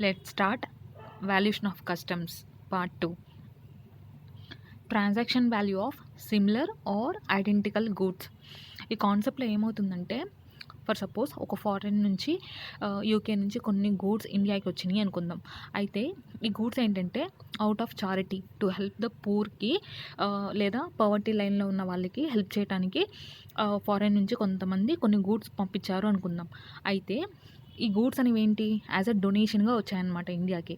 Let's start valuation of customs part 2. Transaction value of similar or identical goods. ఈ కాన్సెప్ట్లో ఏమవుతుందంటే, for suppose ఒక foreign నుంచి UK నుంచి కొన్ని గూడ్స్ ఇండియాకి వచ్చినాయి అనుకుందాం. అయితే ఈ గూడ్స్ ఏంటంటే out of charity to help the పూర్కి లేదా పవర్టీ లైన్లో ఉన్న వాళ్ళకి హెల్ప్ చేయడానికి ఫారెన్ నుంచి కొంతమంది కొన్ని గూడ్స్ పంపించారు అనుకుందాం. అయితే ఈ గూడ్స్ అనేవి ఏంటి, యాజ్ అ డొనేషన్గా వచ్చాయన్నమాట ఇండియాకి,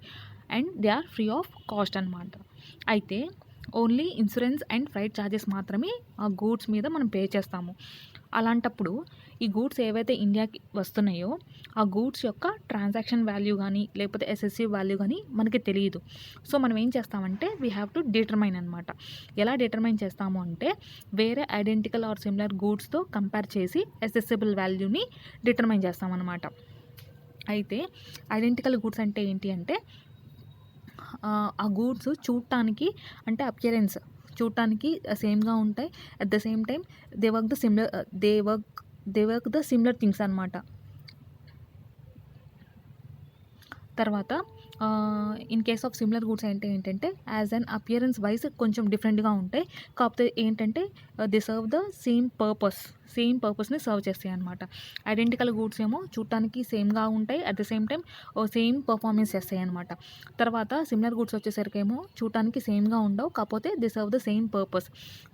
and they are free of cost అనమాట. అయితే only insurance and flight charges మాత్రమే ఆ గూడ్స్ మీద మనం పే చేస్తాము. అలాంటప్పుడు ఈ గూడ్స్ ఏవైతే ఇండియాకి వస్తున్నాయో ఆ గూడ్స్ యొక్క ట్రాన్సాక్షన్ వాల్యూ కానీ లేకపోతే ఎస్ఎస్సి వాల్యూ కానీ మనకి తెలియదు. సో మనం ఏం చేస్తామంటే వీ హ్యావ్ టు డిటర్మైన్ అనమాట. ఎలా డిటర్మైన్ చేస్తాము అంటే, వేరే ఐడెంటికల్ ఆర్ సిమిలర్ గూడ్స్తో కంపేర్ చేసి ఎస్ఎస్సిబుల్ వాల్యూని డిటర్మైన్ చేస్తామన్నమాట. అయితే ఐడెంటికల్ గూడ్స్ అంటే ఏంటి అంటే, ఆ గూడ్స్ చూడటానికి అంటే అపియరెన్స్ చూడటానికి సేమ్గా ఉంటాయి. At the same time they work the similar things అనమాట. తర్వాత in case of similar goods ఏంటంటే యాజ్ అన్ అపియరెన్స్ వైజ్ కొంచెం డిఫరెంట్గా ఉంటాయి. కాకపోతే ఏంటంటే దే సర్వ్ ద సేమ్ పర్పస్ని సర్వ్ చేస్తాయి అనమాట. ఐడెంటికల్ గూడ్స్ ఏమో చూడటానికి సేమ్గా ఉంటాయి, at the same time same performance చేస్తాయి అనమాట. తర్వాత సిమిలర్ గూడ్స్ వచ్చేసరికి ఏమో చూడటానికి సేమ్గా ఉండవు, కాకపోతే they serve the same purpose.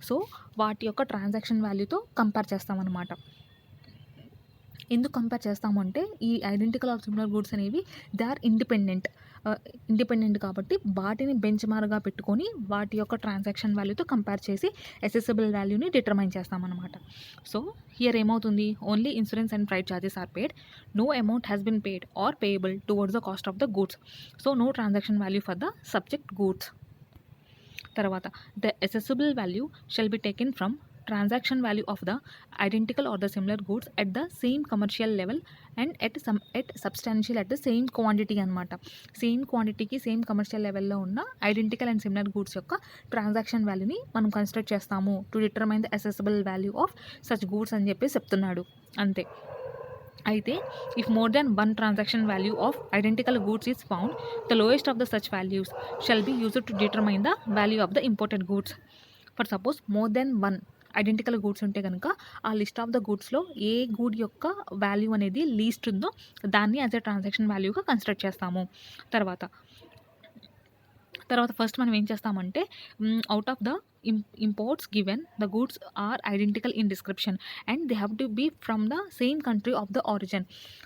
So వాటి యొక్క ట్రాన్సాక్షన్ వాల్యూతో కంపేర్ చేస్తామన్నమాట. ఎందుకు కంపేర్ చేస్తాము అంటే, ఈ ఐడెంటికల్ ఆర్ సిమిలర్ గూడ్స్ అనేవి దే ఆర్ ఇండిపెండెంట్ కాబట్టి వాటిని బెంచ్ మార్క్గా పెట్టుకొని వాటి యొక్క ట్రాన్సాక్షన్ వాల్యూతో కంపేర్ చేసి అసెసిబుల్ వాల్యూని డిటర్మైన్ చేస్తామన్నమాట. సో హియర్ ఏమవుతుంది, only insurance and flight charges are paid, no amount has been paid or payable towards the cost of the goods. So no transaction value for the subject goods. తర్వాత the assessable value shall be taken from transaction value of the identical or the similar goods at the same commercial level and at substantial at the same quantity అనమాట. Same క్వాంటిటీకి same commercial లెవెల్లో ఉన్న identical and similar goods యొక్క transaction వాల్యూని మనం consider చేస్తాము to determine the assessable value of such goods అని చెప్పి చెప్తున్నాడు అంతే. అయితే if more than one transaction value of identical goods is found, the lowest of the such values shall be used to determine the value of the imported goods. For suppose more than one identical goods ఉంటే కనుక ఆ list of the గూడ్స్లో ఏ గూడ్ యొక్క value అనేది least ఉందో దాన్ని as a transaction వాల్యూగా consider చేస్తాము. తర్వాత first మనం ఏం చేస్తామంటే, out of the imports given the goods are identical in description and they have to be from the same country of the origin.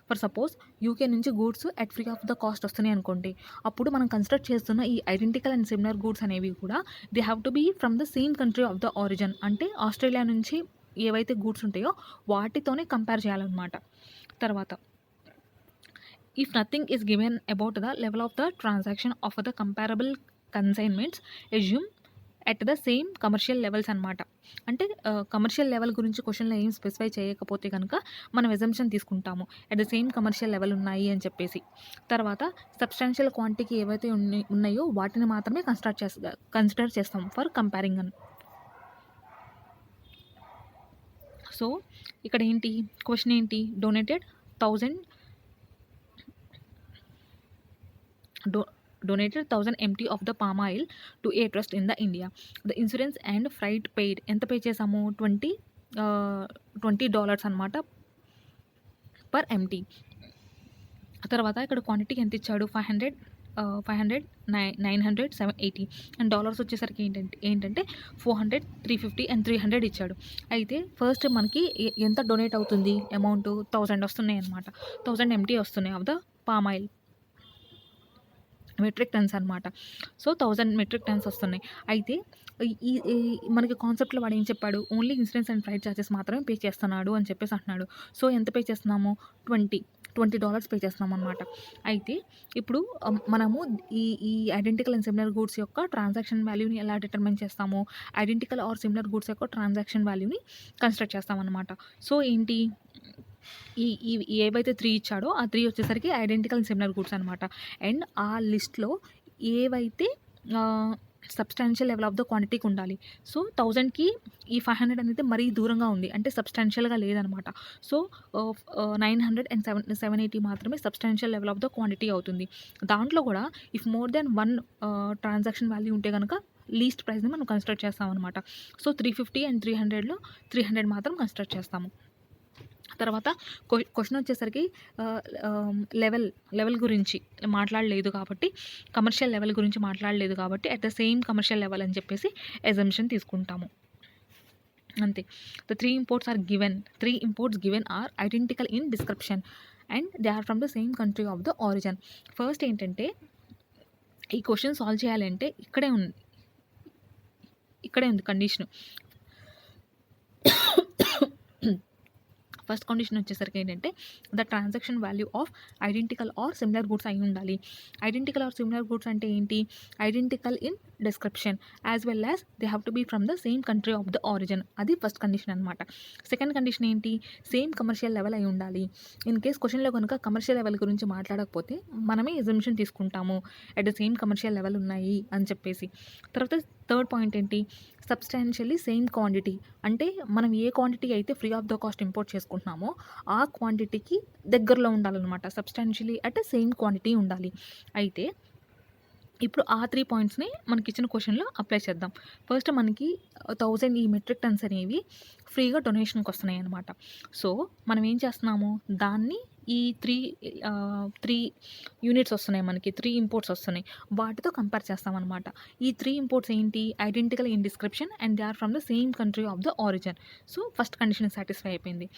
For suppose UK నుంచి goods at free of the cost వస్తున్నాయి అనుకోండి, అప్పుడు మనం consider చేస్తున్న ఈ identical and similar goods అనేవి కూడా they have to be from the same country of the origin. అంటే ఆస్ట్రేలియా నుంచి ఏవైతే గూడ్స్ ఉంటాయో వాటితోనే కంపేర్ చేయాలన్నమాట. తర్వాత if nothing is given about the level of the transaction of the comparable consignments assume at the same commercial levels అనమాట. అంటే commercial level గురించి క్వశ్చన్లో ఏం స్పెసిఫై చేయకపోతే కనుక మనం ఎజంప్షన్ తీసుకుంటాము at the same commercial level ఉన్నాయి అని చెప్పేసి. తర్వాత సబ్స్టాన్షియల్ క్వాంటిటీ ఏవైతే ఉన్నాయో వాటిని మాత్రమే కన్సిడర్ చేస్తాం ఫర్ కంపేరింగ్ అని. సో ఇక్కడ ఏంటి క్వశ్చన్ ఏంటి, donated 1000 MT of the palm oil to a trust in the India. The insurance and freight paid ఎంత పే చేసాము, $20 అనమాట పర్ MT. తర్వాత ఇక్కడ క్వాంటిటీ ఎంత ఇచ్చాడు, 500, 900, 780 అండ్ డాలర్స్ వచ్చేసరికి ఏంటంటే 400, 350 అండ్ 300 ఇచ్చాడు. అయితే ఫస్ట్ మనకి ఎంత డొనేట్ అవుతుంది అమౌంట్, 1000 వస్తున్నాయి అనమాట. 1000 MT వస్తున్నాయి of the palm oil metric tons అనమాట. సో 1000 మెట్రిక్ టన్స్ వస్తున్నాయి. అయితే ఈ మనకి కాన్సెప్ట్లో వాడు ఏం చెప్పాడు, only insurance and flight charges మాత్రమే పే చేస్తున్నాడు అని చెప్పేసి అంటున్నాడు. సో ఎంత పే చేస్తున్నాము, $20 పే చేస్తున్నాం అనమాట. అయితే ఇప్పుడు మనము ఈ ఐడెంటికల్ అండ్ సిమిలర్ గూడ్స్ యొక్క ట్రాన్సాక్షన్ వాల్యూని ఎలా డిటర్మైన్ చేస్తాము, ఐడెంటికల్ ఆర్ సిమిలర్ గూడ్స్ యొక్క ట్రాన్సాక్షన్ వాల్యూని కన్సిడర్ చేస్తామన్నమాట. సో ఏంటి, ఈ ఏవైతే 3 ఇచ్చాడో ఆ 3 వచ్చేసరికి ఐడెంటికల్ అండ్ సిమిలర్ గూడ్స్ అనమాట. అండ్ ఆ లిస్ట్లో ఏవైతే సబ్స్టాన్షియల్ లెవెల్ ఆఫ్ ద క్వాంటిటీకి ఉండాలి. సో 1000కి ఈ 500 అనేది మరీ దూరంగా ఉంది, అంటే సబ్స్టాన్షియల్గా లేదనమాట. సో 900 అండ్ 780 మాత్రమే substantial level of the quantity అవుతుంది. దాంట్లో కూడా if more than 1 transaction value ఉంటే కనుక లీస్ట్ ప్రైస్ని మనం కన్సిడర్ చేస్తామన్నమాట. సో 350 అండ్ 300లో 300 మాత్రం కన్సిడర్ చేస్తాము. తర్వాత క్వశ్చన్ వచ్చేసరికి లెవెల్ గురించి మాట్లాడలేదు కాబట్టి, కమర్షియల్ లెవెల్ గురించి మాట్లాడలేదు కాబట్టి at the same commercial level అని చెప్పేసి అజంప్షన్ తీసుకుంటాము, అంతే. The 3 imports given are identical in description and they are from the same country of the origin. First ఏంటంటే ఈ క్వశ్చన్ సాల్వ్ చేయాలంటే ఇక్కడే ఉంది కండిషన్. ఫస్ట్ కండిషన్ వచ్చేసరికి ఏంటంటే the transaction value of identical or similar goods అయి ఉండాలి. Identical or similar goods అంటే ఏంటి? Identical in description as well as they have to be from the same country of the origin. అది first condition అనమాట. Second condition ఏంటి? Same commercial level అయి ఉండాలి. In case క్వశ్చన్లో కనుక కమర్షియల్ లెవెల్ గురించి మాట్లాడకపోతే మనమే ఎజంప్షన్ తీసుకుంటాము at the same commercial level ఉన్నాయి అని చెప్పేసి. తర్వాత థర్డ్ పాయింట్ ఏంటి? సబ్స్టాన్షియల్లీ సేమ్ క్వాంటిటీ, అంటే మనం ఏ క్వాంటిటీ అయితే free of the cost import చేసుకుంటున్నామో ఆ క్వాంటిటీకి దగ్గరలో ఉండాలన్నమాట. సబ్స్టాన్షియల్లీ అట్ సేమ్ క్వాంటిటీ ఉండాలి. అయితే ఇప్పుడు ఆ 3 పాయింట్స్ని మనకి ఇచ్చిన క్వశ్చన్లో అప్లై చేద్దాం. ఫస్ట్ మనకి 1000 ఈ మెట్రిక్ టన్స్ అనేవి ఫ్రీగా డొనేషన్కి వస్తున్నాయి అన్నమాట. సో మనం ఏం చేస్తున్నాము, దాన్ని ఈ 3 యూనిట్స్ వస్తున్నాయి మనకి, 3 ఇంపోర్ట్స్ వస్తున్నాయి, వాటితో కంపేర్ చేస్తామన్నమాట. ఈ 3 ఇంపోర్ట్స్ ఏంటి? Identical in description and they are from the same country of the origin. So first condition satisfy అయిపోయింది.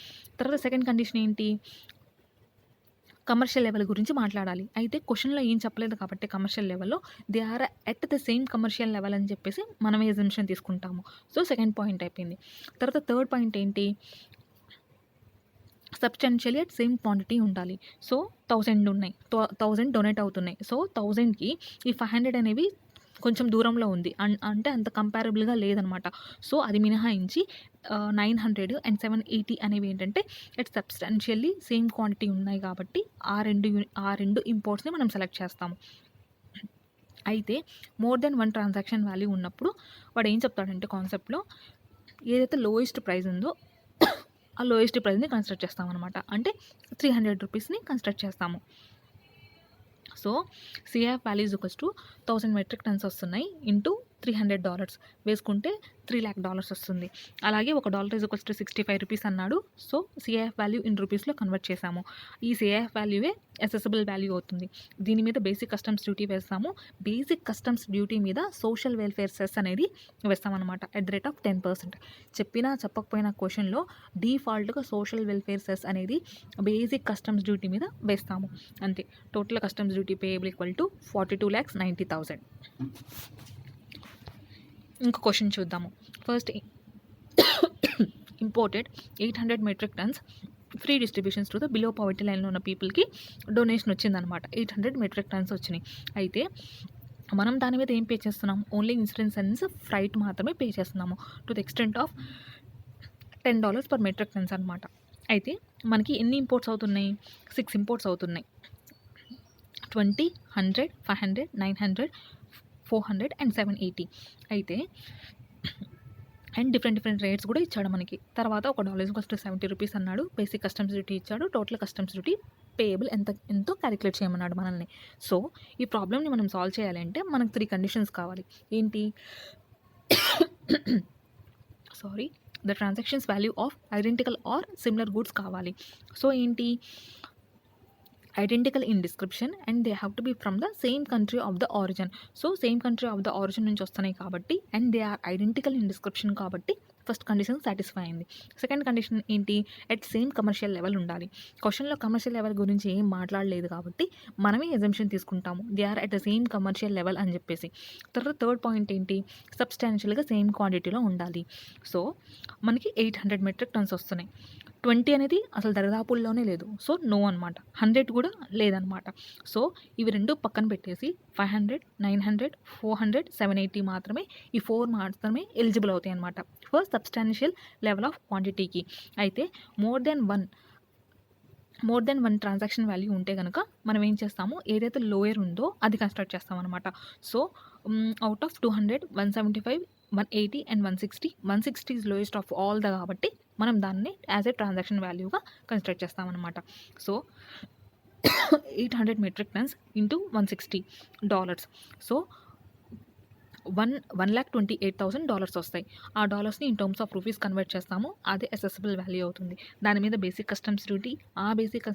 తర్వాత సెకండ్ కండిషన్ ఏంటి? కమర్షియల్ లెవెల్ గురించి మాట్లాడాలి. అయితే క్వశ్చన్లో ఏం చెప్పలేదు కాబట్టి కమర్షియల్ లెవెల్లో they are at the same commercial level అని చెప్పేసి మనం ఎజంప్షన్ తీసుకుంటాము. సో సెకండ్ పాయింట్ అయిపోయింది. తర్వాత థర్డ్ పాయింట్ ఏంటి? సబ్స్టాన్షియల్లీ అట్ సేమ్ క్వాంటిటీ ఉండాలి. సో 1000 ఉన్నాయి, 1000 డొనేట్ అవుతున్నాయి. సో 1000కి ఈ 500 అనేవి కొంచెం దూరంలో ఉంది, అంటే అంత కంపారబుల్గా లేదనమాట. సో అది మినహాయించి 900 అండ్ 780 అనేవి ఏంటంటే ఇట్ సబ్స్టాన్షియల్లీ సేమ్ క్వాంటిటీ ఉన్నాయి కాబట్టి ఆ రెండు ఇంపోర్ట్స్ని మనం సెలెక్ట్ చేస్తాము. అయితే మోర్ దెన్ 1 ట్రాన్సాక్షన్ వాల్యూ ఉన్నప్పుడు వాడు ఏం చెప్తాడంటే కాన్సెప్ట్లో ఏదైతే లోయెస్ట్ ప్రైస్ ఉందో ఆ లోయెస్ట్ ప్రైస్ని కన్సిడర్ చేస్తామన్నమాట. అంటే 300 రూపీస్ని కన్సిడర్ చేస్తాము. So CIF value is equals to 1000 metric tons వస్తున్నాయి ఇంటూ $300 వేసుకుంటే $3,00,000 వస్తుంది. అలాగే $1 ఈజ్ ఈక్వల్స్ టు 65 రూపీస్ అన్నాడు. సో సిఐఎఫ్ వాల్యూ ఇన్ రూపీస్లో కన్వర్ట్ చేసాము. ఈ సిఐఎఫ్ వాల్యూవే అసెసిబుల్ వాల్యూ అవుతుంది. దీని మీద బేసిక్ కస్టమ్స్ డ్యూటీ వేస్తాము. బేసిక్ కస్టమ్స్ డ్యూటీ మీద సోషల్ వెల్ఫేర్ సెస్ అనేది వేస్తామన్నమాట at the rate of 10%. చెప్పినా చెప్పకపోయినా క్వశ్చన్లో డిఫాల్ట్గా సోషల్ వెల్ఫేర్ సెస్ అనేది బేసిక్ కస్టమ్స్ డ్యూటీ మీద వేస్తాము, అంతే. Total customs duty payable equal to 42,90,000. ఇంకో క్వశ్చన్ చూద్దాము. First imported 800 metric turns free distributions to the below poverty లైన్లో ఉన్న పీపుల్కి డొనేషన్ వచ్చిందనమాట. 800 మెట్రిక్ టన్స్ వచ్చినాయి. అయితే మనం దాని మీద ఏం పే చేస్తున్నాం? ఓన్లీ ఇన్సూరెన్స్ అండ్ ఫ్రైట్ మాత్రమే పే చేస్తున్నాము to the extent of $10 per metric tons అనమాట. అయితే మనకి ఎన్ని ఇంపోర్ట్స్ అవుతున్నాయి? 6 ఇంపోర్ట్స్ అవుతున్నాయి. 20, 100, 500, 900, 400 అండ్ 780. అయితే అండ్ డిఫరెంట్ రేట్స్ కూడా ఇచ్చాడు మనకి. తర్వాత $1 కాస్ట్ 70 రూపీస్ అన్నాడు. బేసిక్ కస్టమ్స్ డ్యూటీ ఇచ్చాడు. టోటల్ కస్టమ్స్ డ్యూటీ పేయబుల్ ఎంతో క్యాలిక్యులేట్ చేయమన్నాడు మనల్ని. సో ఈ ప్రాబ్లమ్ని మనం సాల్వ్ చేయాలంటే మనకు 3 కండిషన్స్ కావాలి. ఏంటి? Sorry, the transactions value of identical or similar goods కావాలి. సో ఏంటి? Identical in description and they have to be from the same country of the origin. So same country of the origin నుంచి వస్తున్నాయి కాబట్టి and they are identical in description కాబట్టి first condition satisfy అయింది. Second condition ఏంటి? At same commercial level ఉండాలి. క్వశ్చన్లో commercial level గురించి ఏం మాట్లాడలేదు కాబట్టి మనమే ఎజంప్షన్ తీసుకుంటాము they are at the same commercial level అని చెప్పేసి. తర్వాత థర్డ్ పాయింట్ ఏంటి? సబ్స్టాన్షియల్గా సేమ్ క్వాంటిటీలో ఉండాలి. సో మనకి 800 మెట్రిక్ టన్స్ వస్తున్నాయి. 20 అనేది అసలు దరిదాపుల్లోనే లేదు. సో నో అనమాట. 100 కూడా లేదనమాట. సో ఇవి రెండు పక్కన పెట్టేసి 500, 900, 400, 780 మాత్రమే, ఈ 4 మాత్రమే ఎలిజిబుల్ అవుతాయి అనమాట ఫర్ సబ్స్టాన్షియల్ లెవెల్ ఆఫ్ క్వాంటిటీకి. అయితే more than more than 1 transaction value ఉంటే గనక మనం ఏం చేస్తాము, ఏదైతే లోయర్ ఉందో అది కన్స్ట్రక్ట్ చేస్తామనమాట. So, out of 200, 175, 180 and 160, 160 is lowest of all కాబట్టి మనం దాన్ని యాజ్ ఏ ట్రాన్సాక్షన్ వాల్యూగా కన్స్ట్రక్ట్ చేస్తామనమాట. So, 800 metric tons into $160. So, $1,28,000 వస్తాయి. ఆ డాలర్స్ని in terms of rupees convert చేస్తాము. అదే అసెసిబుల్ వాల్యూ అవుతుంది. దాని మీద బేసిక్ కస్టమ్స్ డ్యూటీ, ఆ బేసిక్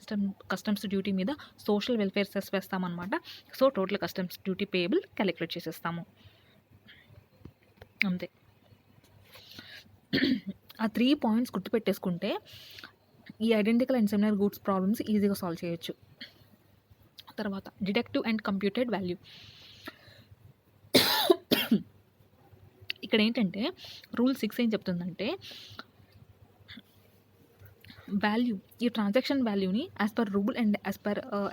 కస్టమ్స్ డ్యూటీ మీద సోషల్ వెల్ఫేర్ సెస్ వేస్తామన్నమాట. So total customs duty payable calculate చేసేస్తాము. అంతే. ఆ 3 పాయింట్స్ గుర్తుపెట్టేసుకుంటే ఈ identical and similar goods problems ఈజీగా సాల్వ్ చేయొచ్చు. తర్వాత డిడక్టివ్ అండ్ కంప్యూటెడ్ వాల్యూ. ఇక్కడ ఏంటంటే రూల్ 6 ఏం చెప్తుందంటే వాల్యూ, ఈ ట్రాన్సాక్షన్ వాల్యూని as per rule and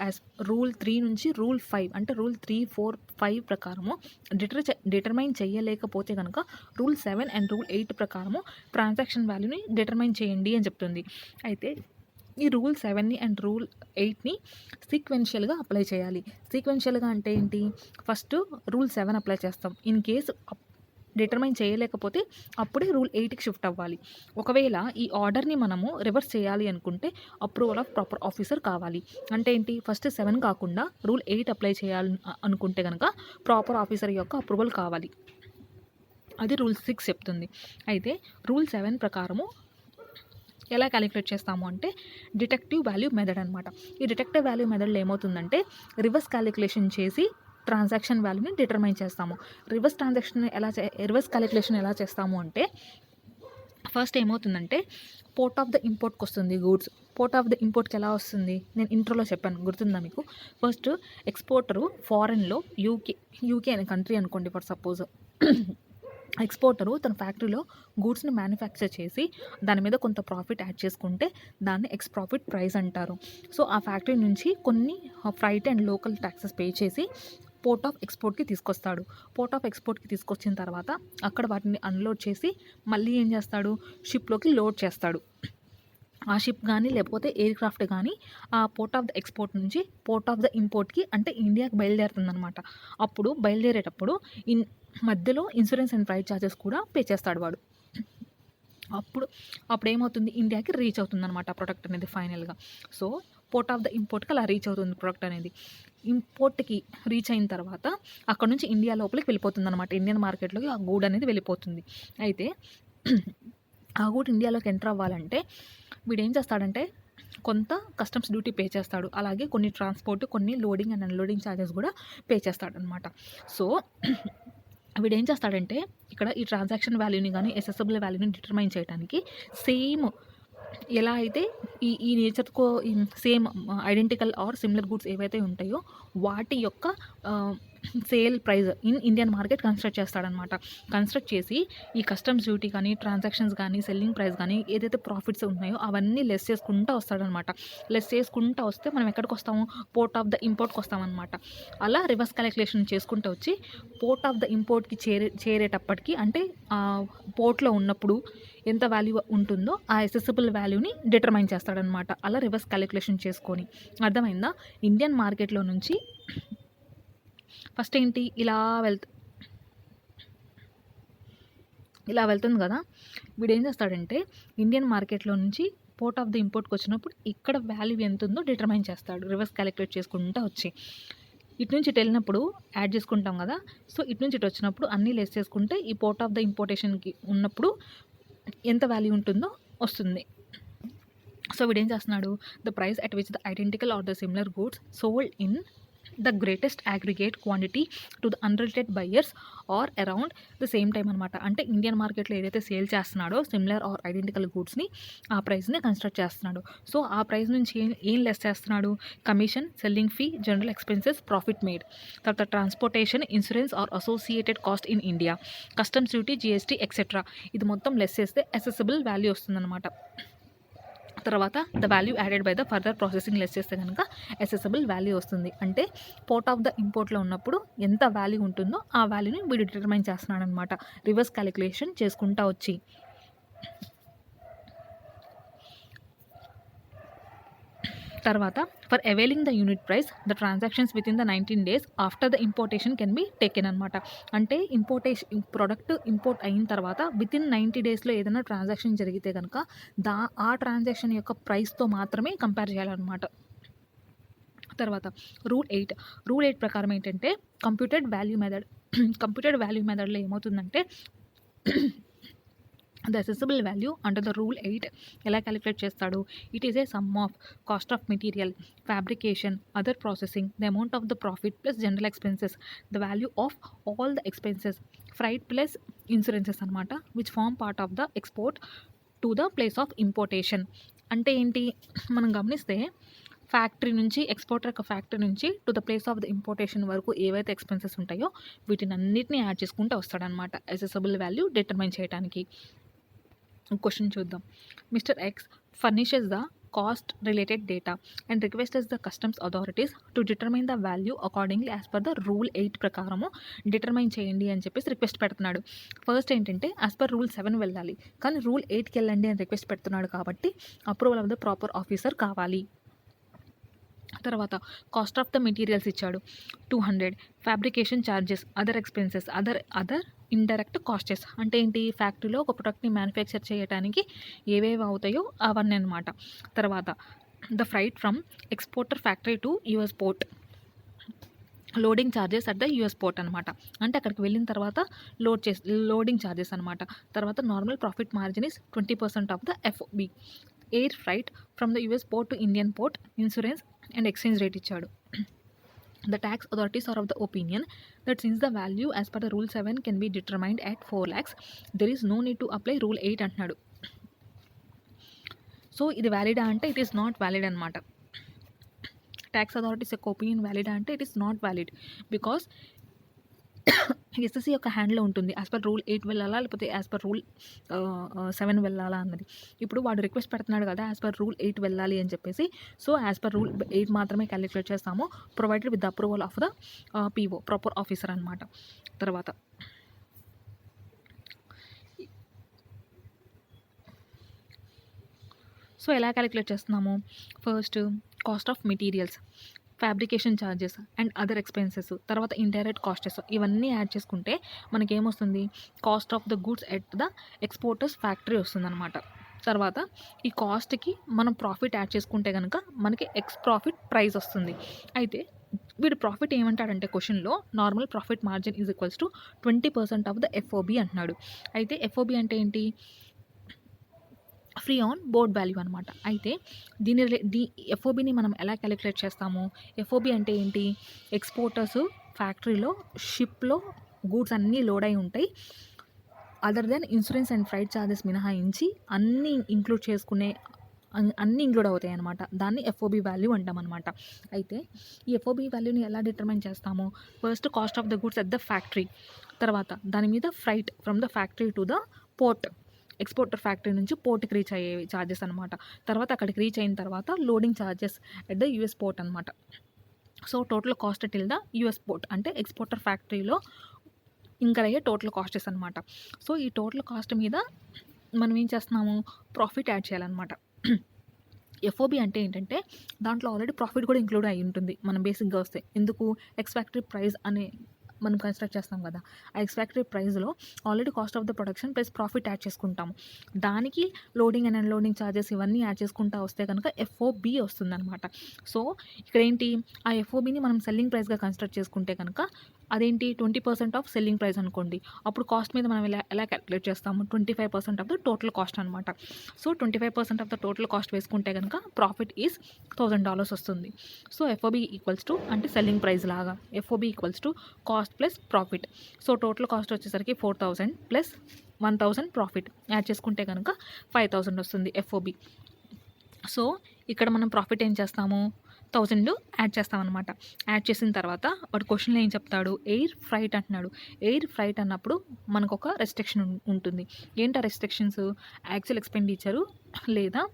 as rule 3 నుంచి రూల్ 5 అంటే రూల్ 3, 4, 5 ప్రకారము డిటర్మైన్ చేయలేకపోతే కనుక రూల్ 7 అండ్ రూల్ 8 ప్రకారము ట్రాన్సాక్షన్ వాల్యూని డిటర్మైన్ చేయండి అని చెప్తుంది. అయితే ఈ రూల్ 7ని అండ్ రూల్ 8ని సీక్వెన్షియల్గా అప్లై చేయాలి. సీక్వెన్షియల్గా అంటే ఏంటి, ఫస్ట్ రూల్ 7 అప్లై చేస్తాం. ఇన్ కేసు డిటర్మైన్ చేయలేకపోతే అప్పుడే రూల్ 8కి షిఫ్ట్ అవ్వాలి. ఒకవేళ ఈ ఆర్డర్ని మనము రివర్స్ చేయాలి అనుకుంటే అప్రూవల్ ఆఫ్ ప్రాపర్ ఆఫీసర్ కావాలి. అంటే ఏంటి, ఫస్ట్ 7 కాకుండా రూల్ 8 అప్లై చేయాలి అనుకుంటే కనుక ప్రాపర్ ఆఫీసర్ యొక్క అప్రూవల్ కావాలి. అది రూల్ 6 చెప్తుంది. అయితే రూల్ 7 ప్రకారము ఎలా క్యాలిక్యులేట్ చేస్తాము అంటే డిటెక్టివ్ వాల్యూ మెథడ్ అనమాట. ఈ డిటెక్టివ్ వాల్యూ మెథడ్లో ఏమవుతుందంటే రివర్స్ క్యాలిక్యులేషన్ చేసి ట్రాన్సాక్షన్ వాల్యూని డిటర్మైన్ చేస్తాము. రివర్స్ క్యాలిక్యులేషన్ ఎలా చేస్తాము అంటే ఫస్ట్ ఏమవుతుందంటే పోర్ట్ ఆఫ్ ద ఇంపోర్ట్కి వస్తుంది గూడ్స్. పోర్ట్ ఆఫ్ ద ఇంపోర్ట్కి ఎలా వస్తుంది, నేను ఇంట్రోలో చెప్పాను, గుర్తుందా మీకు? ఫస్ట్ ఎక్స్పోర్టరు ఫారెన్లో యూకే అనే కంట్రీ అనుకోండి ఫర్ సపోజ్. ఎక్స్పోర్టరు తన ఫ్యాక్టరీలో గూడ్స్ని మ్యానుఫ్యాక్చర్ చేసి దాని మీద కొంత ప్రాఫిట్ యాడ్ చేసుకుంటే దాన్ని ఎక్స్ ప్రాఫిట్ ప్రైస్ అంటారు. సో ఆ ఫ్యాక్టరీ నుంచి కొన్ని freight and local taxes pay చేసి పోర్ట్ ఆఫ్ ఎక్స్పోర్ట్కి తీసుకొస్తాడు. పోర్ట్ ఆఫ్ ఎక్స్పోర్ట్కి తీసుకొచ్చిన తర్వాత అక్కడ వాటిని అన్లోడ్ చేసి మళ్ళీ ఏం చేస్తాడు, షిప్లోకి లోడ్ చేస్తాడు. ఆ షిప్ కానీ లేకపోతే ఎయిర్ క్రాఫ్ట్ కానీ ఆ పోర్ట్ ఆఫ్ ద ఎక్స్పోర్ట్ నుంచి పోర్ట్ ఆఫ్ ద ఇంపోర్ట్కి అంటే ఇండియాకి బయలుదేరుతుంది అనమాట. అప్పుడు బయలుదేరేటప్పుడు మధ్యలో ఇన్సూరెన్స్ అండ్ ఫ్రైట్ ఛార్జెస్ కూడా పే చేస్తాడు వాడు. అప్పుడు ఏమవుతుంది, ఇండియాకి రీచ్ అవుతుంది అనమాట ప్రొడక్ట్ అనేది ఫైనల్గా. సో పోర్ట్ ఆఫ్ ద ఇంపోర్ట్కి అలా రీచ్ అవుతుంది ప్రొడక్ట్ అనేది. ఇంపోర్ట్కి రీచ్ అయిన తర్వాత అక్కడ నుంచి ఇండియా లోపలికి వెళ్ళిపోతుంది అనమాట. ఇండియన్ మార్కెట్లోకి ఆ గూడ్ అనేది వెళ్ళిపోతుంది. అయితే ఆ గూడ్ ఇండియాలోకి ఎంటర్ అవ్వాలంటే వీడు ఏం చేస్తాడంటే కొంత కస్టమ్స్ డ్యూటీ పే చేస్తాడు. అలాగే కొన్ని ట్రాన్స్పోర్ట్, కొన్ని లోడింగ్ అండ్ అన్లోడింగ్ ఛార్జెస్ కూడా పే చేస్తాడనమాట. సో వీడు ఏం చేస్తాడంటే ఇక్కడ ఈ ట్రాన్సాక్షన్ వాల్యూని కానీ అసెసిబుల్ వాల్యూని డిటర్మైన్ చేయడానికి సేమ్ ఎలా అయితే ఈ నేచర్కో same identical or similar goods ఏవైతే ఉంటాయో వాటి యొక్క sale price in Indian market construct చేస్తాడనమాట. కన్స్ట్రక్ట్ చేసి ఈ కస్టమ్స్ డ్యూటీ కానీ ట్రాన్సాక్షన్స్ కానీ సెల్లింగ్ ప్రైస్ కానీ ఏదైతే ప్రాఫిట్స్ ఉన్నాయో అవన్నీ లెస్ చేసుకుంటూ వస్తాడనమాట. లెస్ చేసుకుంటూ వస్తే మనం ఎక్కడికి వస్తాము, పోర్ట్ ఆఫ్ ద ఇంపోర్ట్కి వస్తామన్నమాట. అలా రివర్స్ క్యాలిక్యులేషన్ చేసుకుంటూ వచ్చి పోర్ట్ ఆఫ్ ద ఇంపోర్ట్కి చేరేటప్పటికి అంటే పోర్ట్లో ఉన్నప్పుడు ఎంత వాల్యూ ఉంటుందో ఆ అసెసిబుల్ వాల్యూని డిటర్మైన్ చేస్తాడనమాట. అలా రివర్స్ క్యాలిక్యులేషన్ చేసుకొని. అర్థమైందా? ఇండియన్ మార్కెట్లో నుంచి ఫస్ట్ ఏంటి ఇలా వెళ్తుంది కదా, వీడు ఏం చేస్తాడంటే ఇండియన్ మార్కెట్లో నుంచి పోర్ట్ ఆఫ్ ద ఇంపోర్ట్కి వచ్చినప్పుడు ఇక్కడ వాల్యూ ఎంత ఉందో డిటర్మైన్ చేస్తాడు రివర్స్ క్యాలిక్యులేట్ చేసుకుంటూ వచ్చి. ఇటు నుంచి ఇటు వెళ్ళినప్పుడు యాడ్ చేసుకుంటాం కదా, సో ఇటు నుంచి ఇటు వచ్చినప్పుడు అన్నీ లెస్ చేసుకుంటే ఈ పోర్ట్ ఆఫ్ ద ఇంపోర్టేషన్కి ఉన్నప్పుడు ఎంత వాల్యూ ఉంటుందో వస్తుంది. సో వీడేం చేస్తున్నాడు, the price at which the identical or the similar goods sold in the greatest aggregate quantity to the unrelated buyers or around the same time అనమాట. అంటే ఇండియన్ మార్కెట్లో ఏదైతే సేల్ చేస్తున్నాడో సిమిలర్ ఆర్ ఐడెంటికల్ గూడ్స్ని ఆ ప్రైస్ని కన్స్ట్రక్ట్ చేస్తున్నాడు. So ఆ ప్రైస్ నుంచి ఏం లెస్ చేస్తున్నాడు, commission, selling fee, general expenses, profit made, తర్వాత transportation, insurance or associated cost in India, customs duty, GST etcetera ఇది మొత్తం లెస్ చేస్తే అసెసిబుల్ వాల్యూ వస్తుందన్నమాట. తర్వాత the value added by the further processing less చేస్తే కనుక అసెసిబుల్ వాల్యూ వస్తుంది. అంటే పోర్ట్ ఆఫ్ ద ఇంపోర్ట్లో ఉన్నప్పుడు ఎంత వాల్యూ ఉంటుందో ఆ వాల్యూని వీడు డిటర్మైన్ చేస్తున్నాడు అనమాట రివర్స్ క్యాలిక్యులేషన్ చేసుకుంటా వచ్చి. తర్వాత for availing the unit price the transactions with in the 19 days after the importation can be taken అనమాట. అంటే ప్రోడక్ట్ ఇంపోర్ట్ అయిన తర్వాత విత్ ఇన్ 90 daysలో ఏదైనా ట్రాన్సాక్షన్ జరిగితే కనుక ఆ ట్రాన్సాక్షన్ యొక్క ప్రైస్తో మాత్రమే కంపేర్ చేయాలన్నమాట. తర్వాత రూల్ 8 ప్రకారం ఏంటంటే కంప్యూటెడ్ వాల్యూ మెథడ్లో ఏమవుతుందంటే the assessable value under the rule 8 ఎలా క్యాలిక్యులేట్ చేస్తాడు? It is a sum of cost of material, fabrication, other processing, the amount of the profit plus general expenses, the value of all the expenses, freight plus insurances అనమాట, which form part of the export to the place of importation. అంటే ఏంటి, మనం గమనిస్తే exporter యొక్క factory నుంచి to the place of the importation వరకు ఏవైతే expenses ఉంటాయో వీటిని అన్నిటిని యాడ్ చేసుకుంటూ వస్తాడనమాట అసెసిబుల్ వాల్యూ డిటర్మైన్ చేయడానికి. క్వశ్చన్ చూద్దాం. Mister X furnishes the cost related data and requests the customs authorities to determine the value accordingly as per the rule 8 ప్రకారము డిటర్మైన్ చేయండి అని చెప్పేసి రిక్వెస్ట్ పెడుతున్నాడు. ఫస్ట్ ఏంటంటే యాజ్ పర్ రూల్ 7 వెళ్ళాలి, కానీ రూల్ 8కి వెళ్ళండి అని రిక్వెస్ట్ పెడుతున్నాడు కాబట్టి approval of the proper officer కావాలి. తర్వాత కాస్ట్ ఆఫ్ ద మెటీరియల్స్ ఇచ్చాడు 200, fabrication charges, other expenses, other indirect costs అంటే ఏంటి, ఫ్యాక్టరీలో ఒక ప్రొడక్ట్ని మ్యానుఫ్యాక్చర్ చేయడానికి ఏవేవి అవుతాయో అవన్నీ అనమాట. తర్వాత the freight from exporter factory to US port, loading charges at the US port అనమాట. అంటే అక్కడికి వెళ్ళిన తర్వాత లోడింగ్ ఛార్జెస్ అనమాట. తర్వాత normal profit margin is 20% of the FOB. Air freight from the US port to Indian port, insurance and exchange rate ఇచ్చాడు. The tax authorities are of the opinion that since the value as per the rule 7 can be determined at 4 lakhs, there is no need to apply rule 8 అంటున్నాడు. So ఇది వ్యాలిడా అంటే it is not valid అనమాట. Tax authorities యొక్క opinion వ్యాలిడా అంటే it is not valid because SSC యొక్క హ్యాండ్లో ఉంటుంది as per rule 8 వెళ్ళాలా లేకపోతే యాజ్ పర్ రూల్ 7 వెళ్ళాలా అన్నది. ఇప్పుడు వాడు రిక్వెస్ట్ పెడుతున్నాడు కదా యాజ్ పర్ రూల్ 8 వెళ్ళాలి అని చెప్పేసి. సో యాజ్ పర్ రూల్ 8 మాత్రమే క్యాలిక్యులేట్ చేస్తాము, provided with the approval of the PO proper officer అనమాట. తర్వాత సో ఎలా క్యాలిక్యులేట్ చేస్తున్నాము, first cost of materials, fabrication charges and other expenses, తర్వాత ఇండైరెక్ట్ కాస్టెస్ ఇవన్నీ యాడ్ చేసుకుంటే మనకేమొస్తుంది, cost of the goods at the exporter's factory వస్తుందన్నమాట. తర్వాత ఈ కాస్ట్కి మనం ప్రాఫిట్ యాడ్ చేసుకుంటే కనుక మనకి ఎక్స్ ప్రాఫిట్ ప్రైస్ వస్తుంది. అయితే వీడు ప్రాఫిట్ ఏమంటాడంటే క్వశ్చన్లో normal profit margin is equals to 20% of the FOB అంటున్నాడు. అయితే ఎఫ్ఓబి అంటే ఏంటి, ఫ్రీ ఆన్ బోర్డ్ వాల్యూ అనమాట. అయితే ఎఫ్ఓబిని మనం ఎలా క్యాలిక్యులేట్ చేస్తాము, ఎఫ్ఓబి అంటే ఏంటి, ఎక్స్పోర్టర్స్ ఫ్యాక్టరీలో షిప్లో గూడ్స్ అన్నీ లోడ్ అయి ఉంటాయి, other than insurance and freight charges మినహాయించి అన్నీ ఇంక్లూడ్ అవుతాయి అనమాట. దాన్ని ఎఫ్ఓబి వాల్యూ అంటాం అనమాట. అయితే ఈ ఎఫ్ఓబి వాల్యూని ఎలా డిటర్మైన్ చేస్తాము, first cost of the goods at the factory, తర్వాత దాని మీద freight from the factory to the port, exporter factory నుంచి పోర్ట్కి రీచ్ అయ్యే ఛార్జెస్ అనమాట. తర్వాత అక్కడికి రీచ్ అయిన తర్వాత loading charges at the US port అనమాట. So total cost till the US port అంటే ఎక్స్పోర్టర్ ఫ్యాక్టరీలో ఇంకర్ అయ్యే టోటల్ కాస్టెస్ అనమాట. సో ఈ టోటల్ కాస్ట్ మీద మనం ఏం చేస్తున్నాము, ప్రాఫిట్ యాడ్ చేయాలన్నమాట. ఎఫ్ఓబి అంటే ఏంటంటే దాంట్లో ఆల్రెడీ ప్రాఫిట్ కూడా ఇంక్లూడ్ అయి ఉంటుంది మనం బేసిక్గా వస్తే. ఎందుకు, ఎక్స్ ఫ్యాక్టరీ ప్రైస్ అనే మనం కన్స్ట్రక్ట్ చేస్తాం కదా, ఆ ఎక్స్ ఫ్యాక్టరీ ప్రైస్లో already cost of the production plus profit add చేసుకుంటాము, దానికి లోడింగ్ అండ్ అన్లోడింగ్ ఛార్జెస్ ఇవన్నీ యాడ్ చేసుకుంటా వస్తే కనుక ఎఫ్ఓబి వస్తుందన్నమాట. సో ఇక్కడ ఏంటి, ఆ ఎఫ్ఓబిని మనం సెల్లింగ్ ప్రైస్గా కన్స్ట్రక్ట్ చేసుకుంటే కనుక అదేంటి 20% ఆఫ్ సెల్లింగ్ ప్రైస్ అనుకోండి. అప్పుడు కాస్ట్ మీద మనం ఎలా క్యాలిక్యులేట్ చేస్తాము, 25% ఆఫ్ ద టోటల్ కాస్ట్ అనమాట. So 25% of the total cost వేసుకుంటే కనుక ప్రాఫిట్ ఈజ్ $1000 వస్తుంది. సో ఎఫ్ఓబి ఈక్వల్స్ టు అంటే సెల్లింగ్ ప్రైస్ లాగా, FOB equals to cost plus profit. So total cost వచ్చేసరికి 4000 ప్లస్ 1000 ప్రాఫిట్ యాడ్ చేసుకుంటే కనుక 5000 వస్తుంది ఎఫ్ఓబి. సో ఇక్కడ మనం ప్రాఫిట్ ఏం చేస్తాము, 1000 యాడ్ చేస్తామన్నమాట. యాడ్ చేసిన తర్వాత వాడు క్వశ్చన్లో ఏం చెప్తాడు, ఎయిర్ ఫ్రైట్ అంటున్నాడు. ఎయిర్ ఫ్రైట్ అన్నప్పుడు మనకు ఒక రెస్ట్రిక్షన్ ఉంటుంది. ఏంటి ఆ రెస్ట్రిక్షన్స్, యాక్చువల్ ఎక్స్పెండిచరు లేదా